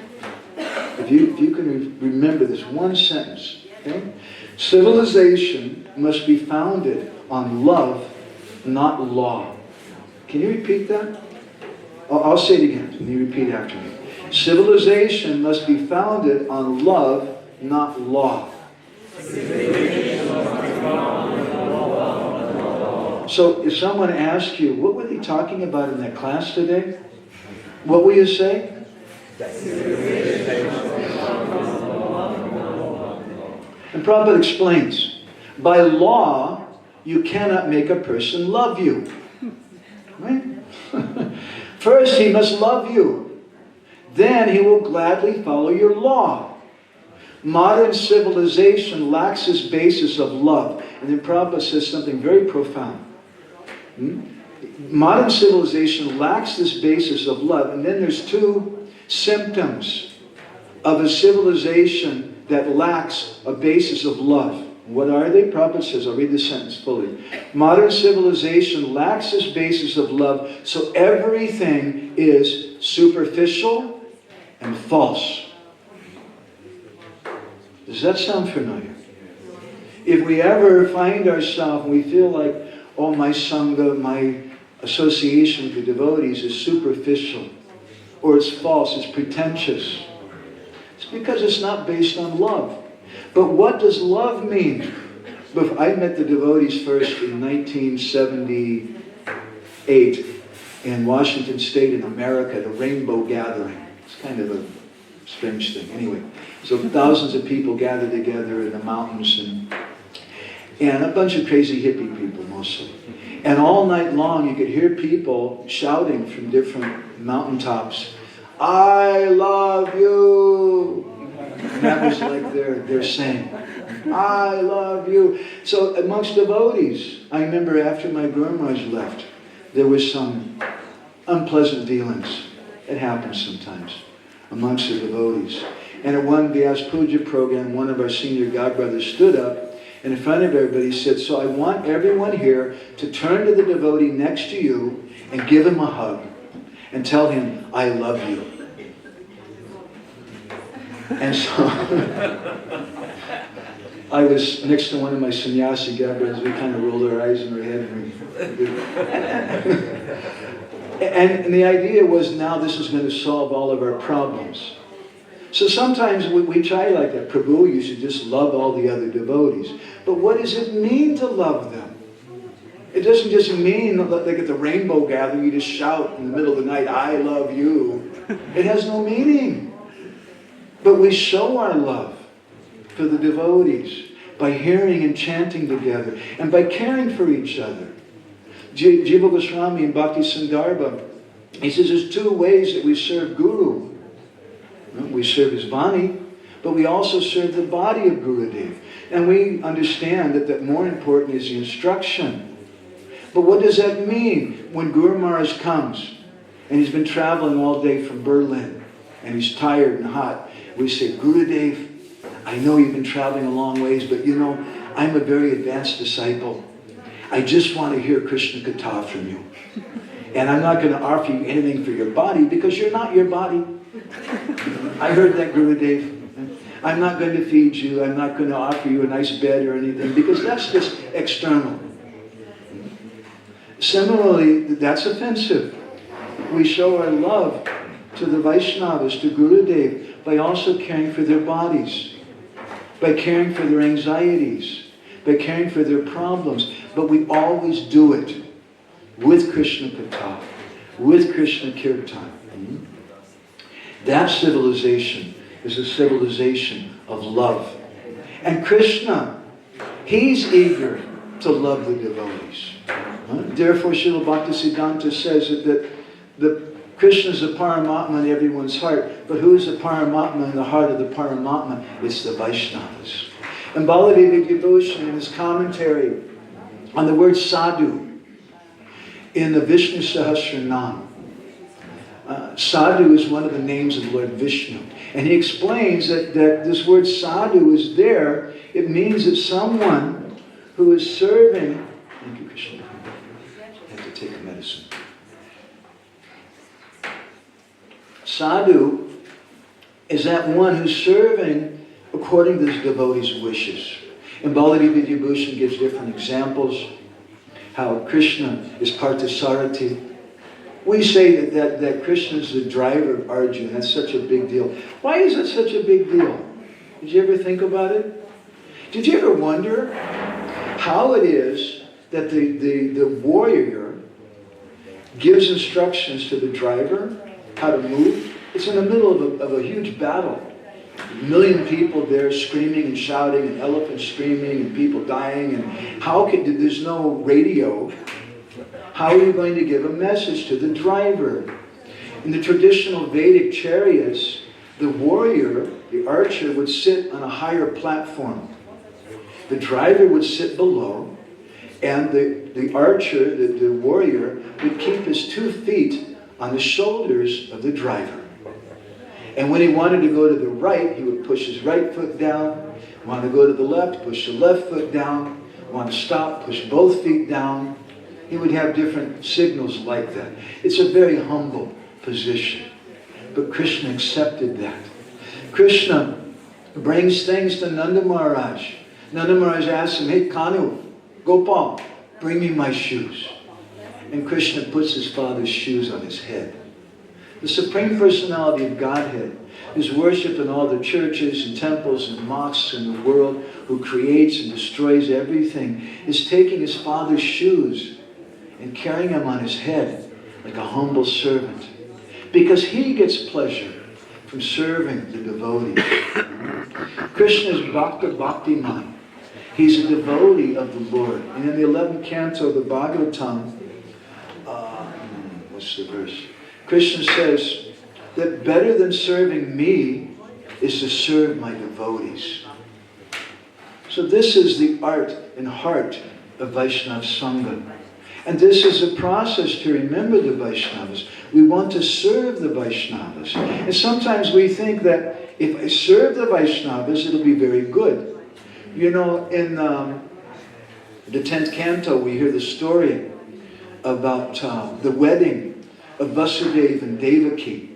If you can remember this one sentence, okay? Civilization must be founded on love, not law. Can you repeat that? I'll say it again, and you repeat after me. Civilization must be founded on love, not law. So if someone asks you, what were they talking about in that class today? What will you say? And Prabhupada explains, by law, you cannot make a person love you. Right? First, he must love you. Then he will gladly follow your law. Modern civilization lacks this basis of love. And then Prabhupada says something very profound. Modern civilization lacks this basis of love. And then there's two symptoms of a civilization that lacks a basis of love. What are they? Prabhupada says, I'll read the sentence fully. Modern civilization lacks this basis of love, so everything is superficial and false. Does that sound familiar? If we ever find ourselves, we feel like, oh, my Sangha, my association with the devotees is superficial, or it's false, it's pretentious, it's because it's not based on love. But what does love mean? I met the devotees first in 1978 in Washington State in America at a rainbow gathering. It's kind of a strange thing. Anyway, so thousands of people gathered together in the mountains and a bunch of crazy hippie people mostly. And all night long you could hear people shouting from different mountaintops, I love you. And that was like their saying, I love you. So amongst devotees, I remember after my Guru Maharaj left, there was some unpleasant dealings. It happens sometimes amongst the devotees. And at one Vyas Puja program, one of our senior godbrothers stood up and in front of everybody said, so I want everyone here to turn to the devotee next to you and give him a hug and tell him, I love you. And so I was next to one of my sannyasi godbrothers. We kind of rolled our eyes in our head. And the idea was now this is going to solve all of our problems. So sometimes we try like that. Prabhu, you should just love all the other devotees. But what does it mean to love them? It doesn't just mean like at the rainbow gathering, you just shout in the middle of the night, I love you. It has no meaning. But we show our love for the devotees by hearing and chanting together and by caring for each other. Jiva Goswami in Bhakti Sandarbha, he says there's two ways that we serve Guru. We serve his Vani, but we also serve the body of Gurudev. And we understand that more important is the instruction. But what does that mean when Guru Maharaj comes and he's been traveling all day from Berlin and he's tired and hot? We say, Gurudev, I know you've been traveling a long ways, but you know, I'm a very advanced disciple. I just want to hear Krishna Katha from you. And I'm not going to offer you anything for your body because you're not your body. I heard that, Gurudev. I'm not going to feed you. I'm not going to offer you a nice bed or anything because that's just external. Similarly, that's offensive. We show our love to the Vaishnavas, to Gurudev, by also caring for their bodies, by caring for their anxieties, by caring for their problems. But we always do it with Krishna Katha, with Krishna Kirtan. That civilization is a civilization of love. And Krishna, he's eager to love the devotees. Therefore, Srila Bhaktisiddhanta says that Krishna is the Paramatma in everyone's heart, but who is the Paramatma in the heart of the Paramatma? It's the Vaishnavas. And Baladevi Devotion in his commentary on the word sadhu, in the Vishnu Sahasranam, sadhu is one of the names of Lord Vishnu. And he explains that this word sadhu is there. It means that someone who is serving... Thank you, Krishna. I have to take a medicine. Sadhu is that one who's serving according to his devotee's wishes. And Baladev Vidyabhushan gives different examples. How Krishna is Parthasarathi. We say that Krishna is the driver of Arjuna. That's such a big deal. Why is it such a big deal? Did you ever think about it? Did you ever wonder how it is that the warrior gives instructions to the driver how to move? It's in the middle of a huge battle. 1 million people there screaming and shouting, and elephants screaming, and people dying. And there's no radio. How are you going to give a message to the driver? In the traditional Vedic chariots, the warrior, the archer, would sit on a higher platform. The driver would sit below, and the archer, the warrior, would keep his 2 feet on the shoulders of the driver. And when he wanted to go to the right, he would push his right foot down. Wanted to go to the left, push the left foot down. Want to stop, push both feet down. He would have different signals like that. It's a very humble position. But Krishna accepted that. Krishna brings things to Nanda Maharaj. Nanda Maharaj asks him, "Hey Kanu, Gopal, bring me my shoes." And Krishna puts his father's shoes on his head. The Supreme Personality of Godhead, who's worshipped in all the churches and temples and mosques in the world, who creates and destroys everything, is taking his father's shoes and carrying them on his head like a humble servant. Because he gets pleasure from serving the devotees. Krishna is Bhakta Bhaktiman. He's a devotee of the Lord. And in the 11th canto of the Bhagavatam, what's the verse? Krishna says that better than serving me is to serve my devotees. So this is the art and heart of Vaishnava Sangha. And this is a process to remember the Vaishnavas. We want to serve the Vaishnavas. And sometimes we think that if I serve the Vaishnavas, it'll be very good. You know, in the 10th canto, we hear the story about the wedding of Vasudeva and Devaki,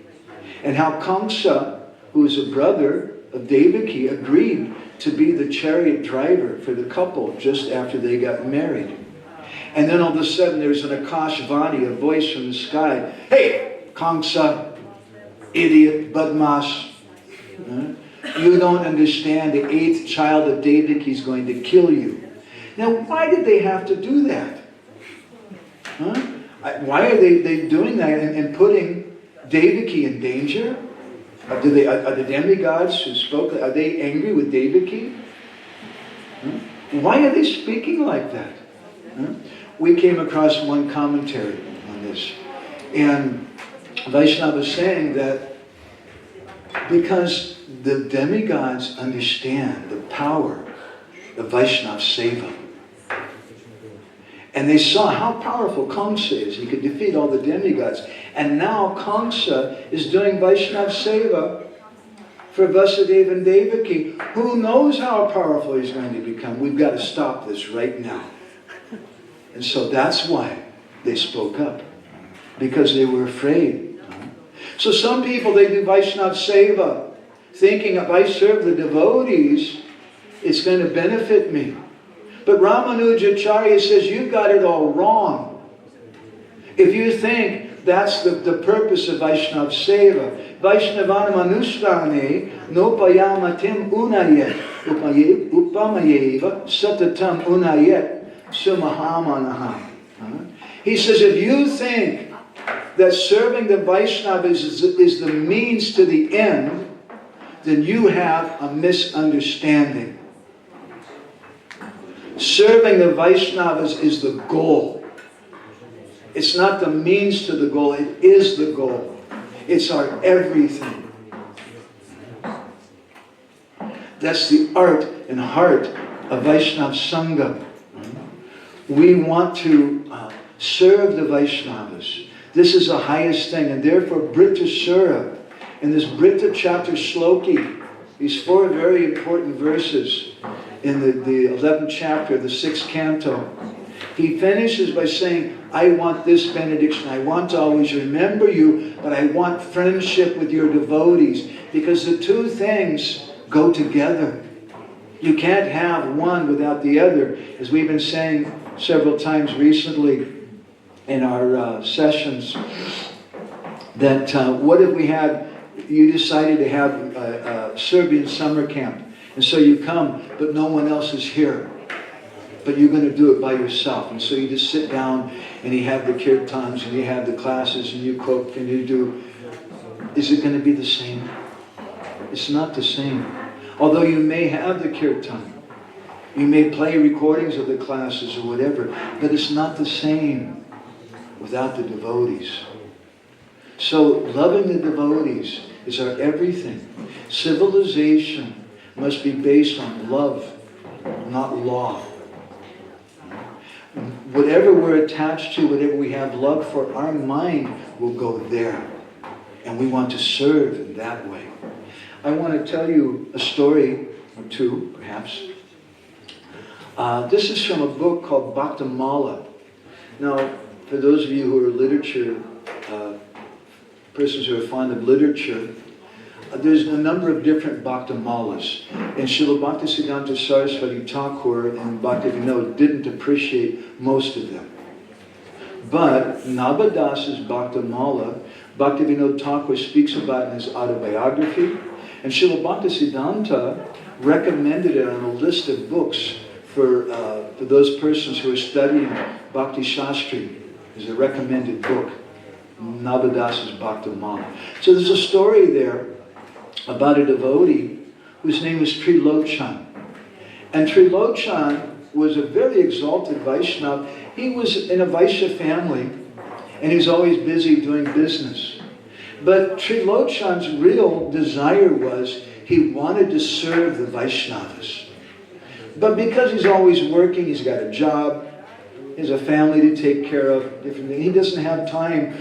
and how Kamsa, who is a brother of Devaki, agreed to be the chariot driver for the couple just after they got married. And then all of a sudden there's an Akashvani, a voice from the sky. "Hey, Kamsa, idiot, badmash. You don't understand, the 8th child of Devaki is going to kill you." Now, why did they have to do that? Why are they doing that and putting Devaki in danger? Are the demigods who spoke, are they angry with Devaki? Why are they speaking like that? We came across one commentary on this. And Vaishnava was saying that because the demigods understand the power of Vaishnava Seva. And they saw how powerful Kamsa is. He could defeat all the demigods. And now Kamsa is doing Vaishnava Seva for Vasudeva and Devaki. Who knows how powerful he's going to become? We've got to stop this right now. And so that's why they spoke up. Because they were afraid. So some people, they do Vaishnava Seva, thinking if I serve the devotees, it's going to benefit me. But Ramanujacharya says, you've got it all wrong. If you think that's the purpose of Vaishnava Seva, Vaishnavanam Anushtane Nopayamatim Unayet Upamayeva Satatam Unayet Sumahamanaha. He says, if you think that serving the Vaishnavas is the means to the end, then you have a misunderstanding. Serving the Vaishnavas is the goal. It's not the means to the goal, it is the goal. It's our everything. That's the art and heart of Vaishnava Sangha. We want to Serve the Vaishnavas. This is the highest thing. And therefore, Britta Sura, in this Britta Chapter Shloki, these 4 very important verses in the 11th chapter, the 6th canto, he finishes by saying, I want this benediction. I want to always remember you, but I want friendship with your devotees. Because the two things go together. You can't have one without the other. As we've been saying several times recently in our sessions, that what if we had, you decided to have a Serbian summer camp. And so you come, but no one else is here. But you're going to do it by yourself. And so you just sit down and you have the kirtans and you have the classes and you cook and you do. Is it going to be the same? It's not the same. Although you may have the kirtan. You may play recordings of the classes or whatever. But it's not the same without the devotees. So loving the devotees is our everything. Civilization must be based on love, not law. Whatever we're attached to, whatever we have love for, our mind will go there. And we want to serve in that way. I want to tell you a story or two, perhaps. This is from a book called Bhaktamala. Now, for those of you who are literature, persons who are fond of literature, there's a number of different Bhaktamalas. And Srila Bhaktisiddhanta Saraswati Thakur and Bhaktivinoda didn't appreciate most of them. But Nabadas's Bhaktamala, Bhaktivinoda Thakur speaks about in his autobiography. And Srila Bhaktisiddhanta recommended it on a list of books for those persons who are studying Bhakti Shastri. It's a recommended book, Nabadas's Bhaktamala. So there's a story there about a devotee whose name was Trilochan. And Trilochan was a very exalted Vaishnava. He was in a Vaishya family and he was always busy doing business. But Trilochan's real desire was he wanted to serve the Vaishnavas. But because he's always working, he's got a job, he has a family to take care of, different things, he doesn't have time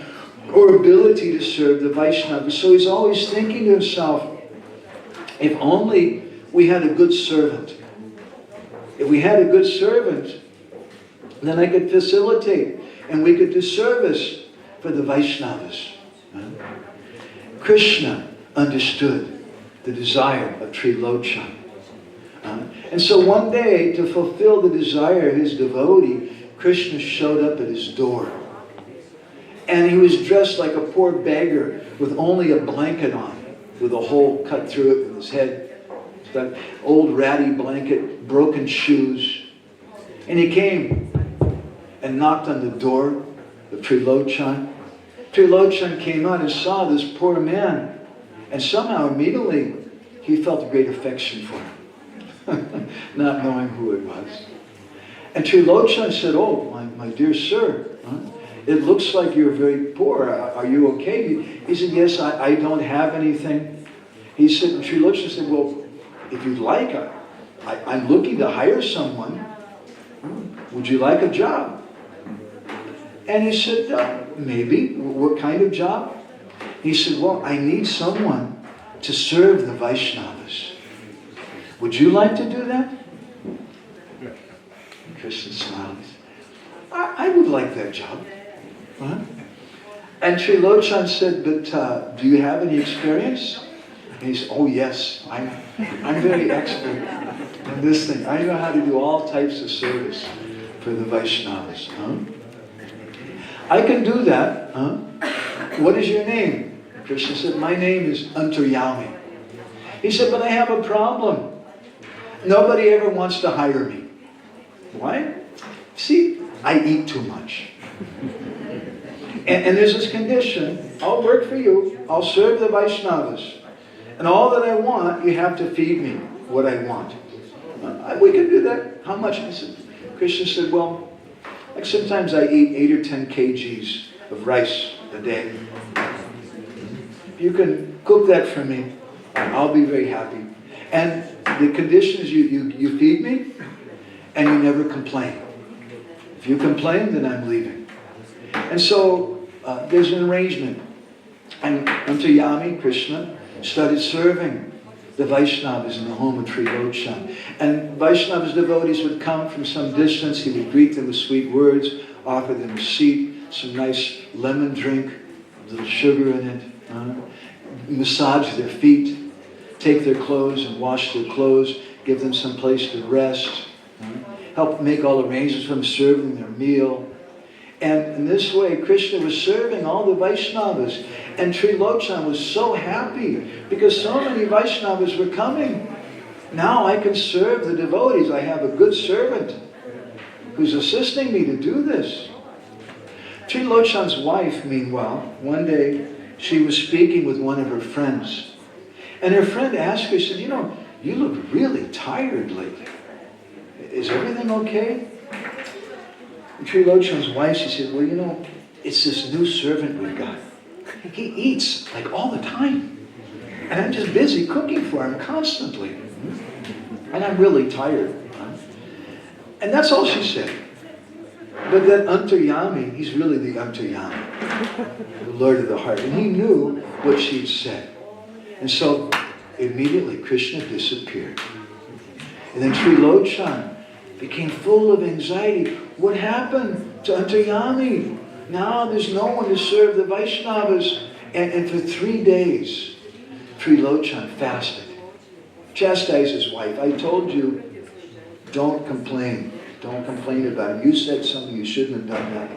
or ability to serve the Vaishnavas. So he's always thinking to himself, if only we had a good servant. If we had a good servant, then I could facilitate and we could do service for the Vaishnavas. Krishna understood the desire of Trilochan. And so one day, to fulfill the desire of his devotee, Krishna showed up at his door. And he was dressed like a poor beggar with only a blanket on, with a hole cut through it in his head. That old ratty blanket, broken shoes. And he came and knocked on the door of Trilochan. Trilochan came out and saw this poor man. And somehow, immediately, he felt a great affection for him, not knowing who it was. And Trilochan said, oh, my dear sir, it looks like you're very poor. Are you okay? He said, yes, I don't have anything. He said, and Trilochan said, well, if you'd like, I'm looking to hire someone. Would you like a job? And he said, maybe. What kind of job? He said, well, I need someone to serve the Vaishnavas. Would you like to do that? Krishna smiled. I would like that job. Huh? And Trilochan said, but do you have any experience? And he said, oh yes, I'm very expert in this thing. I know how to do all types of service for the Vaishnavas. Huh? I can do that. Huh? What is your name? Krishna said, my name is Antaryami. He said, but I have a problem. Nobody ever wants to hire me. Why? See, I eat too much. And there's this condition, I'll work for you, I'll serve the Vaishnavas. And all that I want, you have to feed me what I want. We can do that. How much? Krishna said, well, like sometimes I eat 8 or 10 kgs of rice a day. If you can cook that for me, I'll be very happy. And the condition is you feed me and you never complain. If you complain, then I'm leaving. And so there's an arrangement. And Antayami, Krishna, started serving the Vaishnavas in the home of Trilochan. And Vaishnavas devotees would come from some distance. He would greet them with sweet words, offer them a seat, some nice lemon drink, a little sugar in it, massage their feet, take their clothes and wash their clothes, give them some place to rest, help make all arrangements for them, serve them their meal. And in this way, Krishna was serving all the Vaishnavas. And Trilochan was so happy because so many Vaishnavas were coming. Now I can serve the devotees. I have a good servant who's assisting me to do this. Trilochan's wife, meanwhile, one day she was speaking with one of her friends. And her friend asked her, said, you look really tired lately. Is everything okay? And Trilochan's wife, she said, well, it's this new servant we've got. He eats like all the time. And I'm just busy cooking for him constantly. And I'm really tired. And that's all she said. But that Antaryami, he's really the Antaryami, the Lord of the heart. And he knew what she'd said. And so immediately Krishna disappeared. And then Trilochan became full of anxiety. What happened to Antaryami? Now there's no one to serve the Vaishnavas. And for 3 days, Trilochan fasted. Chastised his wife. I told you, don't complain. Don't complain about him. You said something, you shouldn't have done that.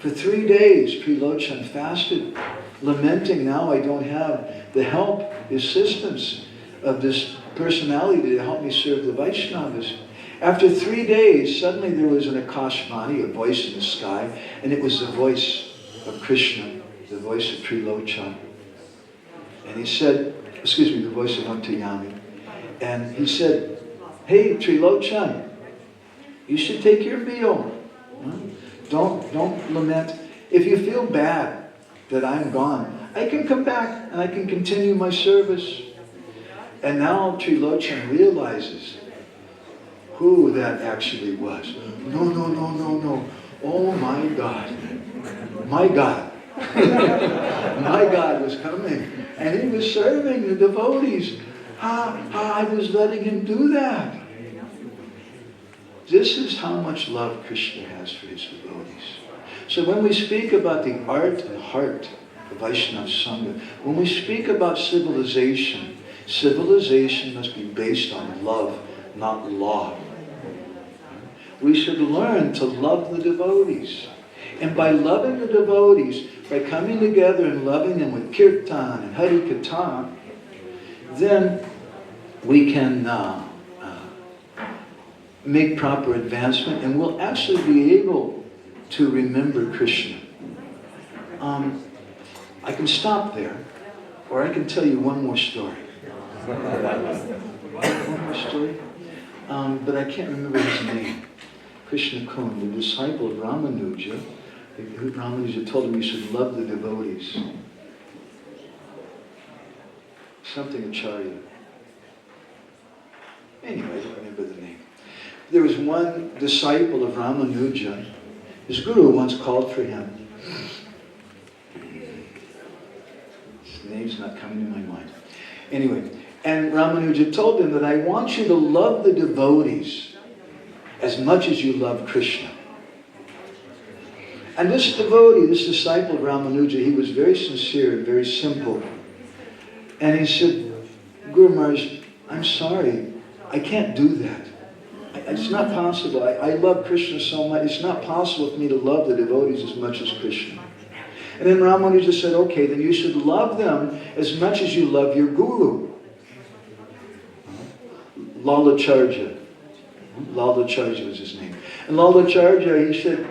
For 3 days, Trilochan fasted, lamenting, now I don't have the help, the assistance of this personality to help me serve the Vaishnavas. After 3 days, suddenly there was an Akashvani, a voice in the sky, and it was the voice of Krishna, the voice of Trilochan. And he said, the voice of Antaryami. And he said, hey, Trilochan, you should take your meal. Don't lament. If you feel bad that I'm gone, I can come back and I can continue my service. And now Trilochan realizes who that actually was. No. Oh my God. My God. My God was coming. And he was serving the devotees. I was letting him do that. This is how much love Krishna has for his devotees. So when we speak about the art and heart of Vaishnava Sangha, when we speak about civilization, civilization must be based on love, not law. We should learn to love the devotees. And by loving the devotees, by coming together and loving them with kirtan and hari katha, then we can make proper advancement, and we'll actually be able to remember Krishna. I can stop there, or I can tell you one more story. One more story? But I can't remember his name. Krishna Kun, the disciple of Ramanuja. Ramanuja told him you should love the devotees. Something Acharya. Anyway, I don't remember the name. There was one disciple of Ramanuja. His guru once called for him. His name's not coming to my mind. Anyway, and Ramanuja told him that I want you to love the devotees as much as you love Krishna. And this devotee, this disciple of Ramanuja, he was very sincere and very simple. And he said, Guru Maharaj, I'm sorry, I can't do that. It's not possible. I love Krishna so much. It's not possible for me to love the devotees as much as Krishna. And then Ramanuja said, okay, then you should love them as much as you love your guru. Lalacharya. Lalacharya was his name. And Lalacharya, he said,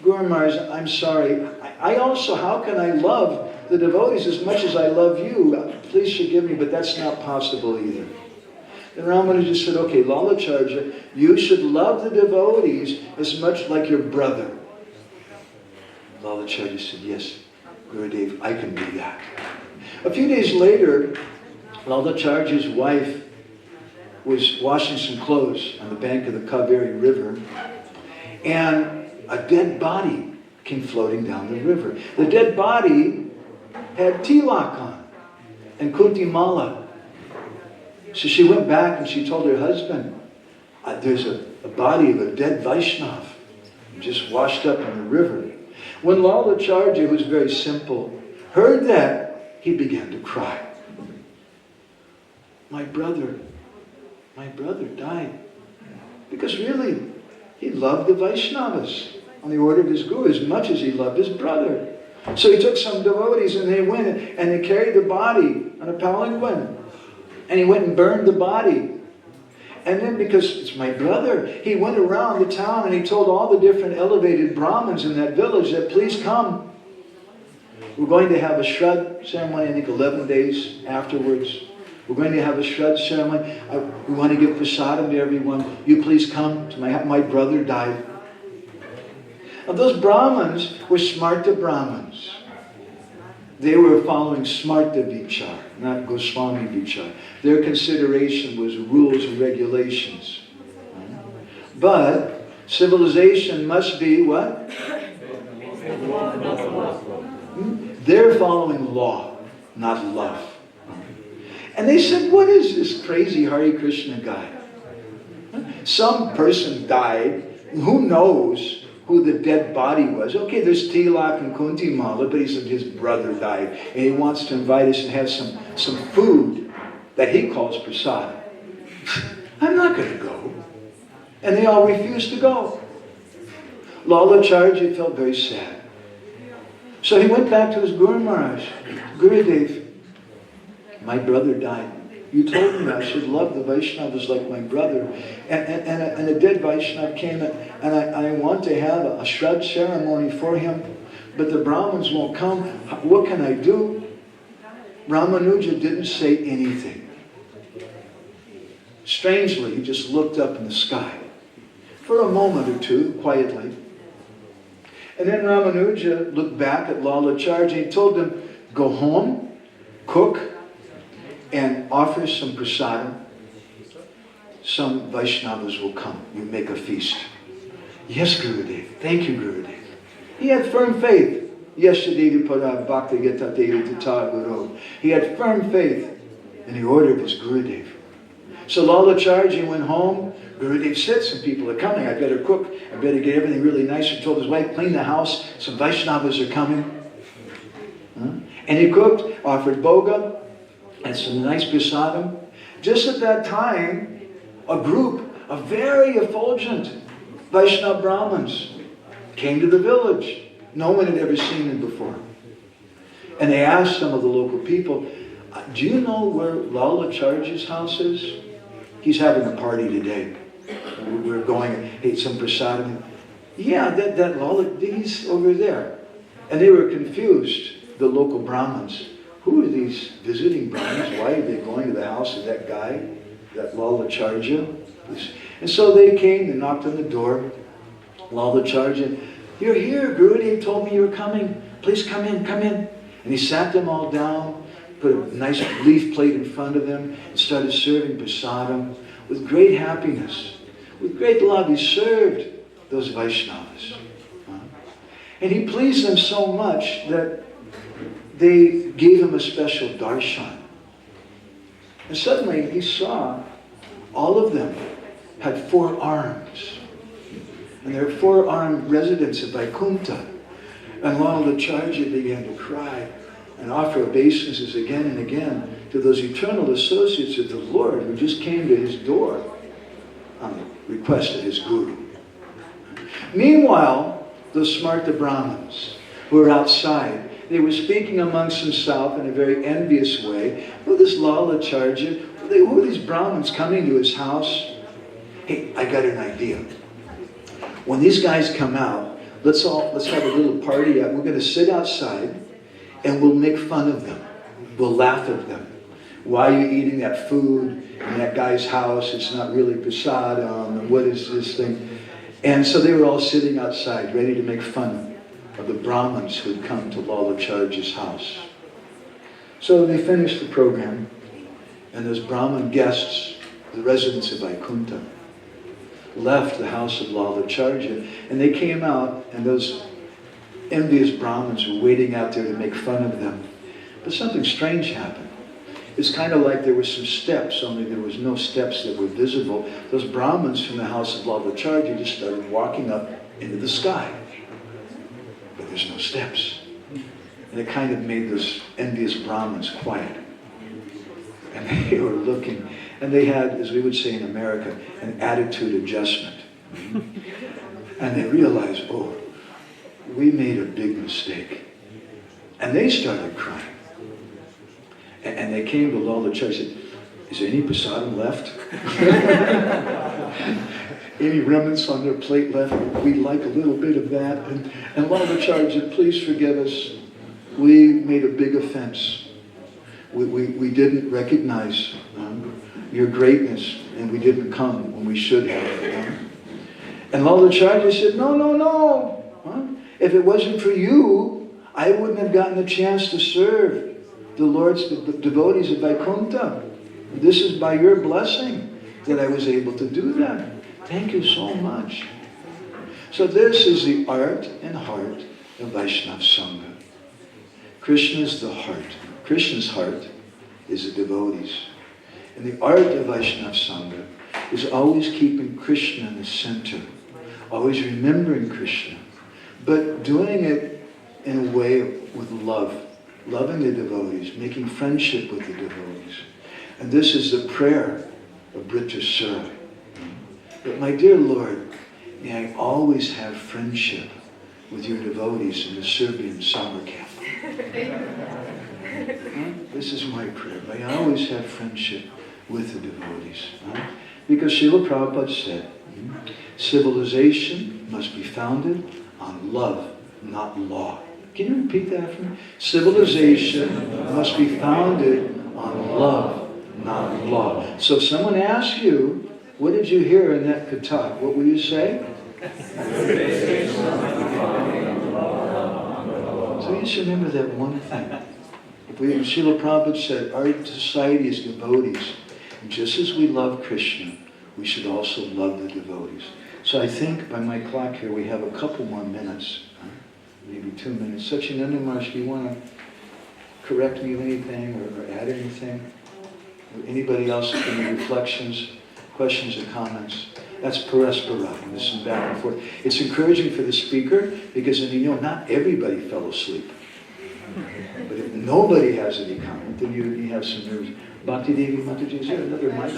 Guru Maharaj, I'm sorry. I also, how can I love the devotees as much as I love you? Please forgive me, but that's not possible either. And Ramanuja said, okay, Lalacharya, you should love the devotees as much like your brother. Lalacharya said, yes, Gurudev, I can do that. A few days later, Lalacharya's wife was washing some clothes on the bank of the Kaveri River, and a dead body came floating down the river. The dead body had tilak on and kunti mala. So she went back and she told her husband, there's a body of a dead Vaishnav just washed up in the river. When Lalacharya, who was very simple, heard that, he began to cry. My brother died. Because really, he loved the Vaishnavas on the order of his guru as much as he loved his brother. So he took some devotees and they went and they carried the body on a palanquin. And he went and burned the body. And then, because it's my brother, he went around the town and he told all the different elevated Brahmins in that village that please come. We're going to have a Shraddha ceremony, I think 11 days afterwards. We're going to have a Shraddha ceremony. We want to give prasadam to everyone. You please come. My brother died. Now those Brahmins were Smarta Brahmins. They were following Smarta Vichar, not Goswami Vichar. Their consideration was rules and regulations. But civilization must be what? They're following law, not love. And they said, what is this crazy Hare Krishna guy? Some person died. Who knows who the dead body was? Okay, there's Tilak and Kunti Mala, but he said his brother died. And he wants to invite us and have some food that he calls prasad. I'm not going to go. And they all refused to go. Lalacharya felt very sad. So he went back to his Guru Maharaj. Gurudev, my brother died. You told me I should love the Vaishnavas like my brother. And a dead Vaishnav came and I want to have a Shraddha ceremony for him. But the Brahmins won't come. What can I do? Ramanuja didn't say anything. Strangely, he just looked up in the sky for a moment or two, quietly. And then Ramanuja looked back at Lalacharya and he told him, go home, cook, and offer some prasadam. Some Vaishnavas will come. You make a feast. Yes, Gurudev. Thank you, Gurudev. He had firm faith. Yeshadeva Pada Bhakta Gita Devi Tata Guru. He had firm faith in the order of his Gurudev. So Lalacharya went home. Gurudev said, some people are coming. I better cook. I better get everything really nice. He told his wife, clean the house. Some Vaishnavas are coming. And he cooked, offered boga, and some nice prasadam. Just at that time, a group of very effulgent Vaishnava Brahmins came to the village. No one had ever seen them before. And they asked some of the local people, do you know where Lalacharya's house is? He's having a party today. We're going to eat some prasadam. Yeah, that Lala, he's over there. And they were confused, the local Brahmins. Who are these visiting Brahmins? Why are they going to the house of that guy, that Lalacharya? And so they came, they knocked on the door. Lalacharya, you're here, Gurudev told me you were coming. Please come in, come in. And he sat them all down, put a nice leaf plate in front of them, and started serving prasadam with great happiness. With great love, he served those Vaishnavas. And he pleased them so much that they gave him a special darshan. And suddenly he saw all of them had 4 arms. And they're 4-armed residents of Vaikuntha. And Lalacharya began to cry and offer obeisances again and again to those eternal associates of the Lord who just came to his door on the request of his guru. Meanwhile, those Smarta Brahmins who were outside, they were speaking amongst themselves in a very envious way. Who this Lalacharya? Who are these Brahmins coming to his house? Hey, I got an idea. When these guys come out, let's have a little party. We're going to sit outside and we'll make fun of them. We'll laugh at them. Why are you eating that food in that guy's house? It's not really prasadam. And what is this thing? And so they were all sitting outside, ready to make fun of the Brahmins who had come to Lalacharya's house. So they finished the program, and those Brahmin guests, the residents of Vaikuntha, left the house of Lalacharya, and they came out, and those envious Brahmins were waiting out there to make fun of them. But something strange happened. It's kind of like there were some steps, only there was no steps that were visible. Those Brahmins from the house of Lalacharya just started walking up into the sky. But there's no steps. And it kind of made those envious Brahmins quiet. And they were looking. And they had, as we would say in America, an attitude adjustment. And they realized, oh, we made a big mistake. And they started crying. And they came to Lalacharya and said, is there any prasadam left? Any remnants on their plate left? We'd like a little bit of that. And Lalacharya said, please forgive us. We made a big offense. We didn't recognize your greatness, and we didn't come when we should have. And Lalacharya said, no. If it wasn't for you, I wouldn't have gotten a chance to serve the Lord's the devotees of Vaikuntha. This is by your blessing that I was able to do that. Thank you so much. So this is the art and heart of Vaishnava Sangha. Krishna is the heart. Krishna's heart is the devotees. And the art of Vaishnava Sangha is always keeping Krishna in the center. Always remembering Krishna. But doing it in a way with love. Loving the devotees, making friendship with the devotees. And this is the prayer of Brita Sura. But my dear Lord, may I always have friendship with your devotees in the Serbian summer camp. This is my prayer. May I always have friendship with the devotees. Because Srila Prabhupada said, civilization must be founded on love, not law. Can you repeat that for me? Civilization must be founded on love, not law. So if someone asks you, what did you hear in that katha? What will you say? So you should remember that one thing. Srila Prabhupada said, our society is devotees. And just as we love Krishna, we should also love the devotees. So I think by my clock here we have a couple more minutes. Maybe 2 minutes. Sachinanda Maharaj, do you want to correct me of anything or add anything? Or anybody else with any reflections, questions or comments? That's paraspara, and this is back and forth. It's encouraging for the speaker because then you know not everybody fell asleep. But if nobody has any comment, then you have some nerves. Bhakti Devi Mataji, is there another mic?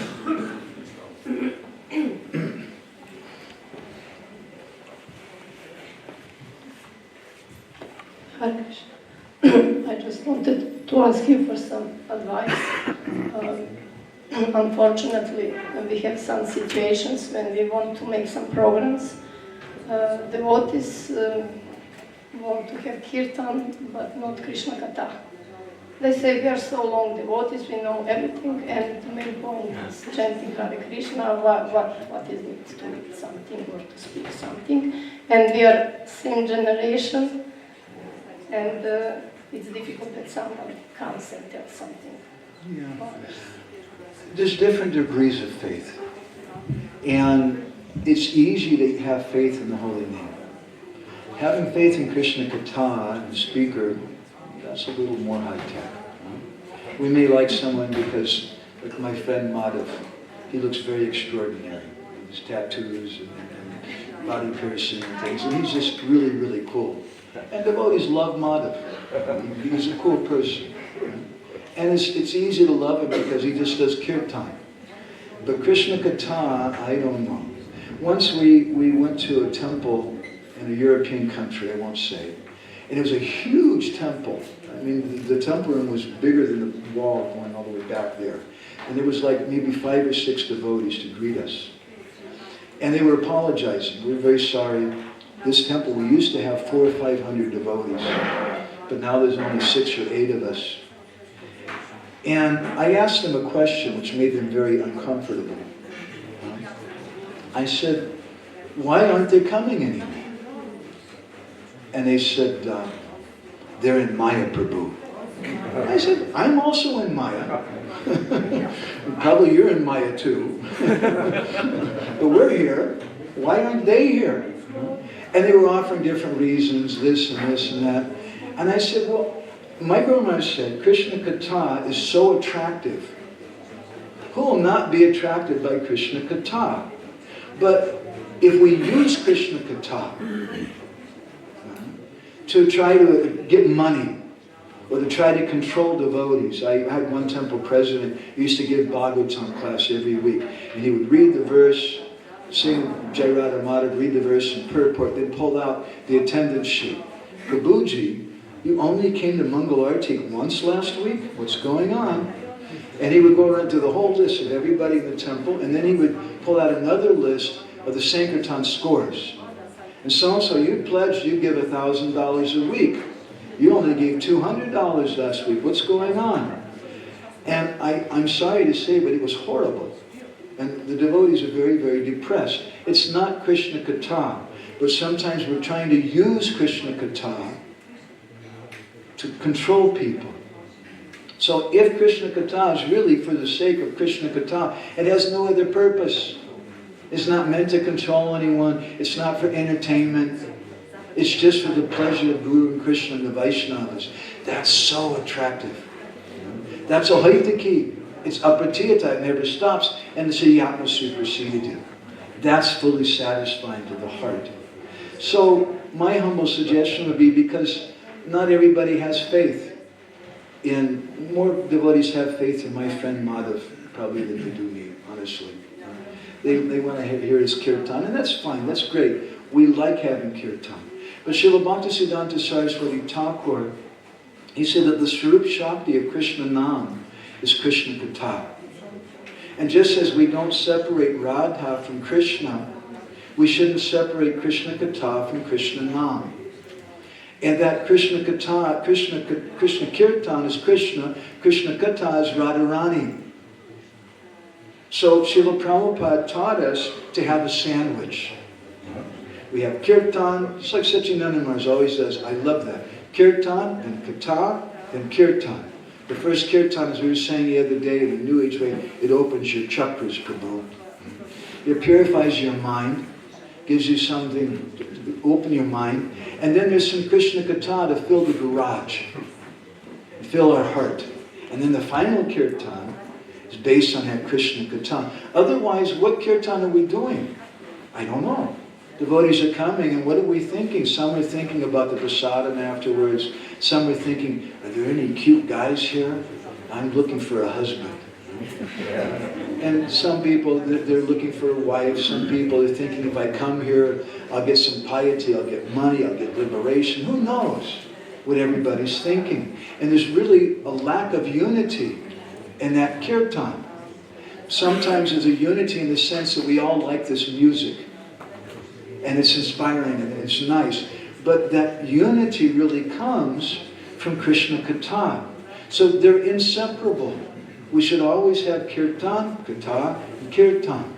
I just wanted to ask you for some advice. Unfortunately, we have some situations when we want to make some programs. Devotees want to have kirtan, but not Krishna Katha. They say we are so long devotees, we know everything, and the main point is chanting Hare Krishna, what is it to read something or to speak something. And we are same generation, and it's difficult that someone comes and tells something. Yeah. There's different degrees of faith. And it's easy to have faith in the holy name. Having faith in Krishna Katha and the speaker, that's a little more high-tech. We may like someone because, like my friend Madhav, he looks very extraordinary. His tattoos and body piercing and things, and he's just really, really cool. And devotees love Madhav. He's a cool person. And it's easy to love him because he just does kirtan. But Krishna Katha, I don't know. Once we went to a temple in a European country, I won't say, and it was a huge temple. I mean, the temple room was bigger than the wall going all the way back there. And there was like maybe 5 or 6 devotees to greet us. And they were apologizing. We were very sorry. This temple, we used to have 400 or 500 devotees. But now there's only 6 or 8 of us. And I asked them a question which made them very uncomfortable. I said, why aren't they coming anymore? And they said, they're in Maya, Prabhu. I said, I'm also in Maya. Probably you're in Maya too. But we're here. Why aren't they here? And they were offering different reasons, this and this and that. And I said, well, my Guru Maharaj said, Krishna Katha is so attractive. Who will not be attracted by Krishna Katha? But if we use Krishna Katha to try to get money, or to try to control devotees. I had one temple president who used to give Bhagavatam class every week. And he would read the verse, sing Jai Radha Madhav, read the verse and purport, then pull out the attendance sheet. Prabhuji, you only came to Mangal Arti once last week? What's going on? And he would go around to the whole list of everybody in the temple, and then he would pull out another list of the Sankirtan scores. And so you pledged you'd give $1,000 a week. You only gave $200 last week. What's going on? And I'm sorry to say, but it was horrible. And the devotees are very, very depressed. It's not Krishna Katha, but sometimes we're trying to use Krishna Katha to control people. So if Krishna Katha is really for the sake of Krishna Katha, it has no other purpose. It's not meant to control anyone. It's not for entertainment. It's just for the pleasure of Guru and Krishna and the Vaishnavas. That's so attractive. That's a haitaki. It's apratiyata. It never stops. And it's a yatma supersedity. That's fully satisfying to the heart. So my humble suggestion would be, because not everybody has faith in, more devotees have faith in my friend Madhav probably than they do me, honestly. They want to hear his kirtan, and that's fine, that's great. We like having kirtan. But Srila Bhaktisiddhanta Saraswati Thakur, he said that the Swarup Shakti of Krishna Nam is Krishna Katha. And just as we don't separate Radha from Krishna, we shouldn't separate Krishna Katha from Krishna Nam. And that Krishna Katha, Krishna Kirtan is Krishna, Krishna Katha is Radharani. So Srila Prabhupada taught us to have a sandwich. We have Kirtan, just like Satchidananda Maharaj always does. I love that. Kirtan, and Katha, and Kirtan. The first Kirtan, as we were saying the other day, in the New Age way, it opens your chakras, Prabhu. It purifies your mind, gives you something to open your mind. And then there's some Krishna Katha to fill the garage, fill our heart. And then the final Kirtan is based on that Krishna Katha. Otherwise, what Kirtan are we doing? I don't know. Devotees are coming, and what are we thinking? Some are thinking about the prasadam afterwards. Some are thinking, are there any cute guys here? I'm looking for a husband. And some people, they're looking for a wife. Some people are thinking, if I come here, I'll get some piety, I'll get money, I'll get liberation. Who knows what everybody's thinking? And there's really a lack of unity in that kirtan. Sometimes there's a unity in the sense that we all like this music. And it's inspiring and it's nice. But that unity really comes from Krishna Katha. So they're inseparable. We should always have kirtan, katha, and kirtan.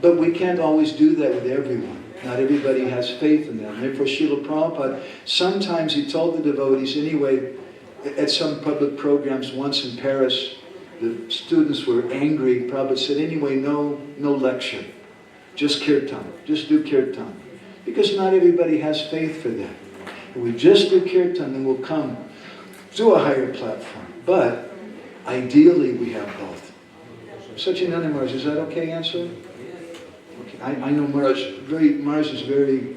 But we can't always do that with everyone. Not everybody has faith in that. And therefore Srila Prabhupada, sometimes he told the devotees, anyway, at some public programs once in Paris, the students were angry. Prabhupada said, anyway, no lecture. Just kirtan. Just do kirtan. Because not everybody has faith for that. If we just do kirtan, then we'll come to a higher platform. But ideally, we have both. Satchidananda Maharaj, is that okay answer? Okay. I know Maharaj is very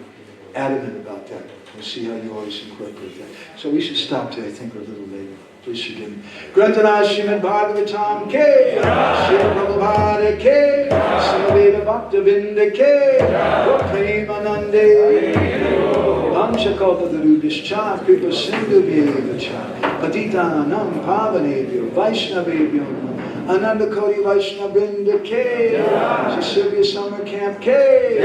adamant about that. We'll see how you always incorporate that. So we should stop there. I think we're a little late. Please forgive me. Granthana Srimad Bhagavatam Ke, Srila Prabhupada Ke, Srila Veda Bhakta Vinda Ke, Premanande, Vamshakalpa Darubhischa, Kripa Sindhu Bhyevacha, Patitanam Pavanebhyo, Vaishnavebhyo, Ananda Koti Vaishnava Vrinda Ke, Sylvia Summer Camp Ke,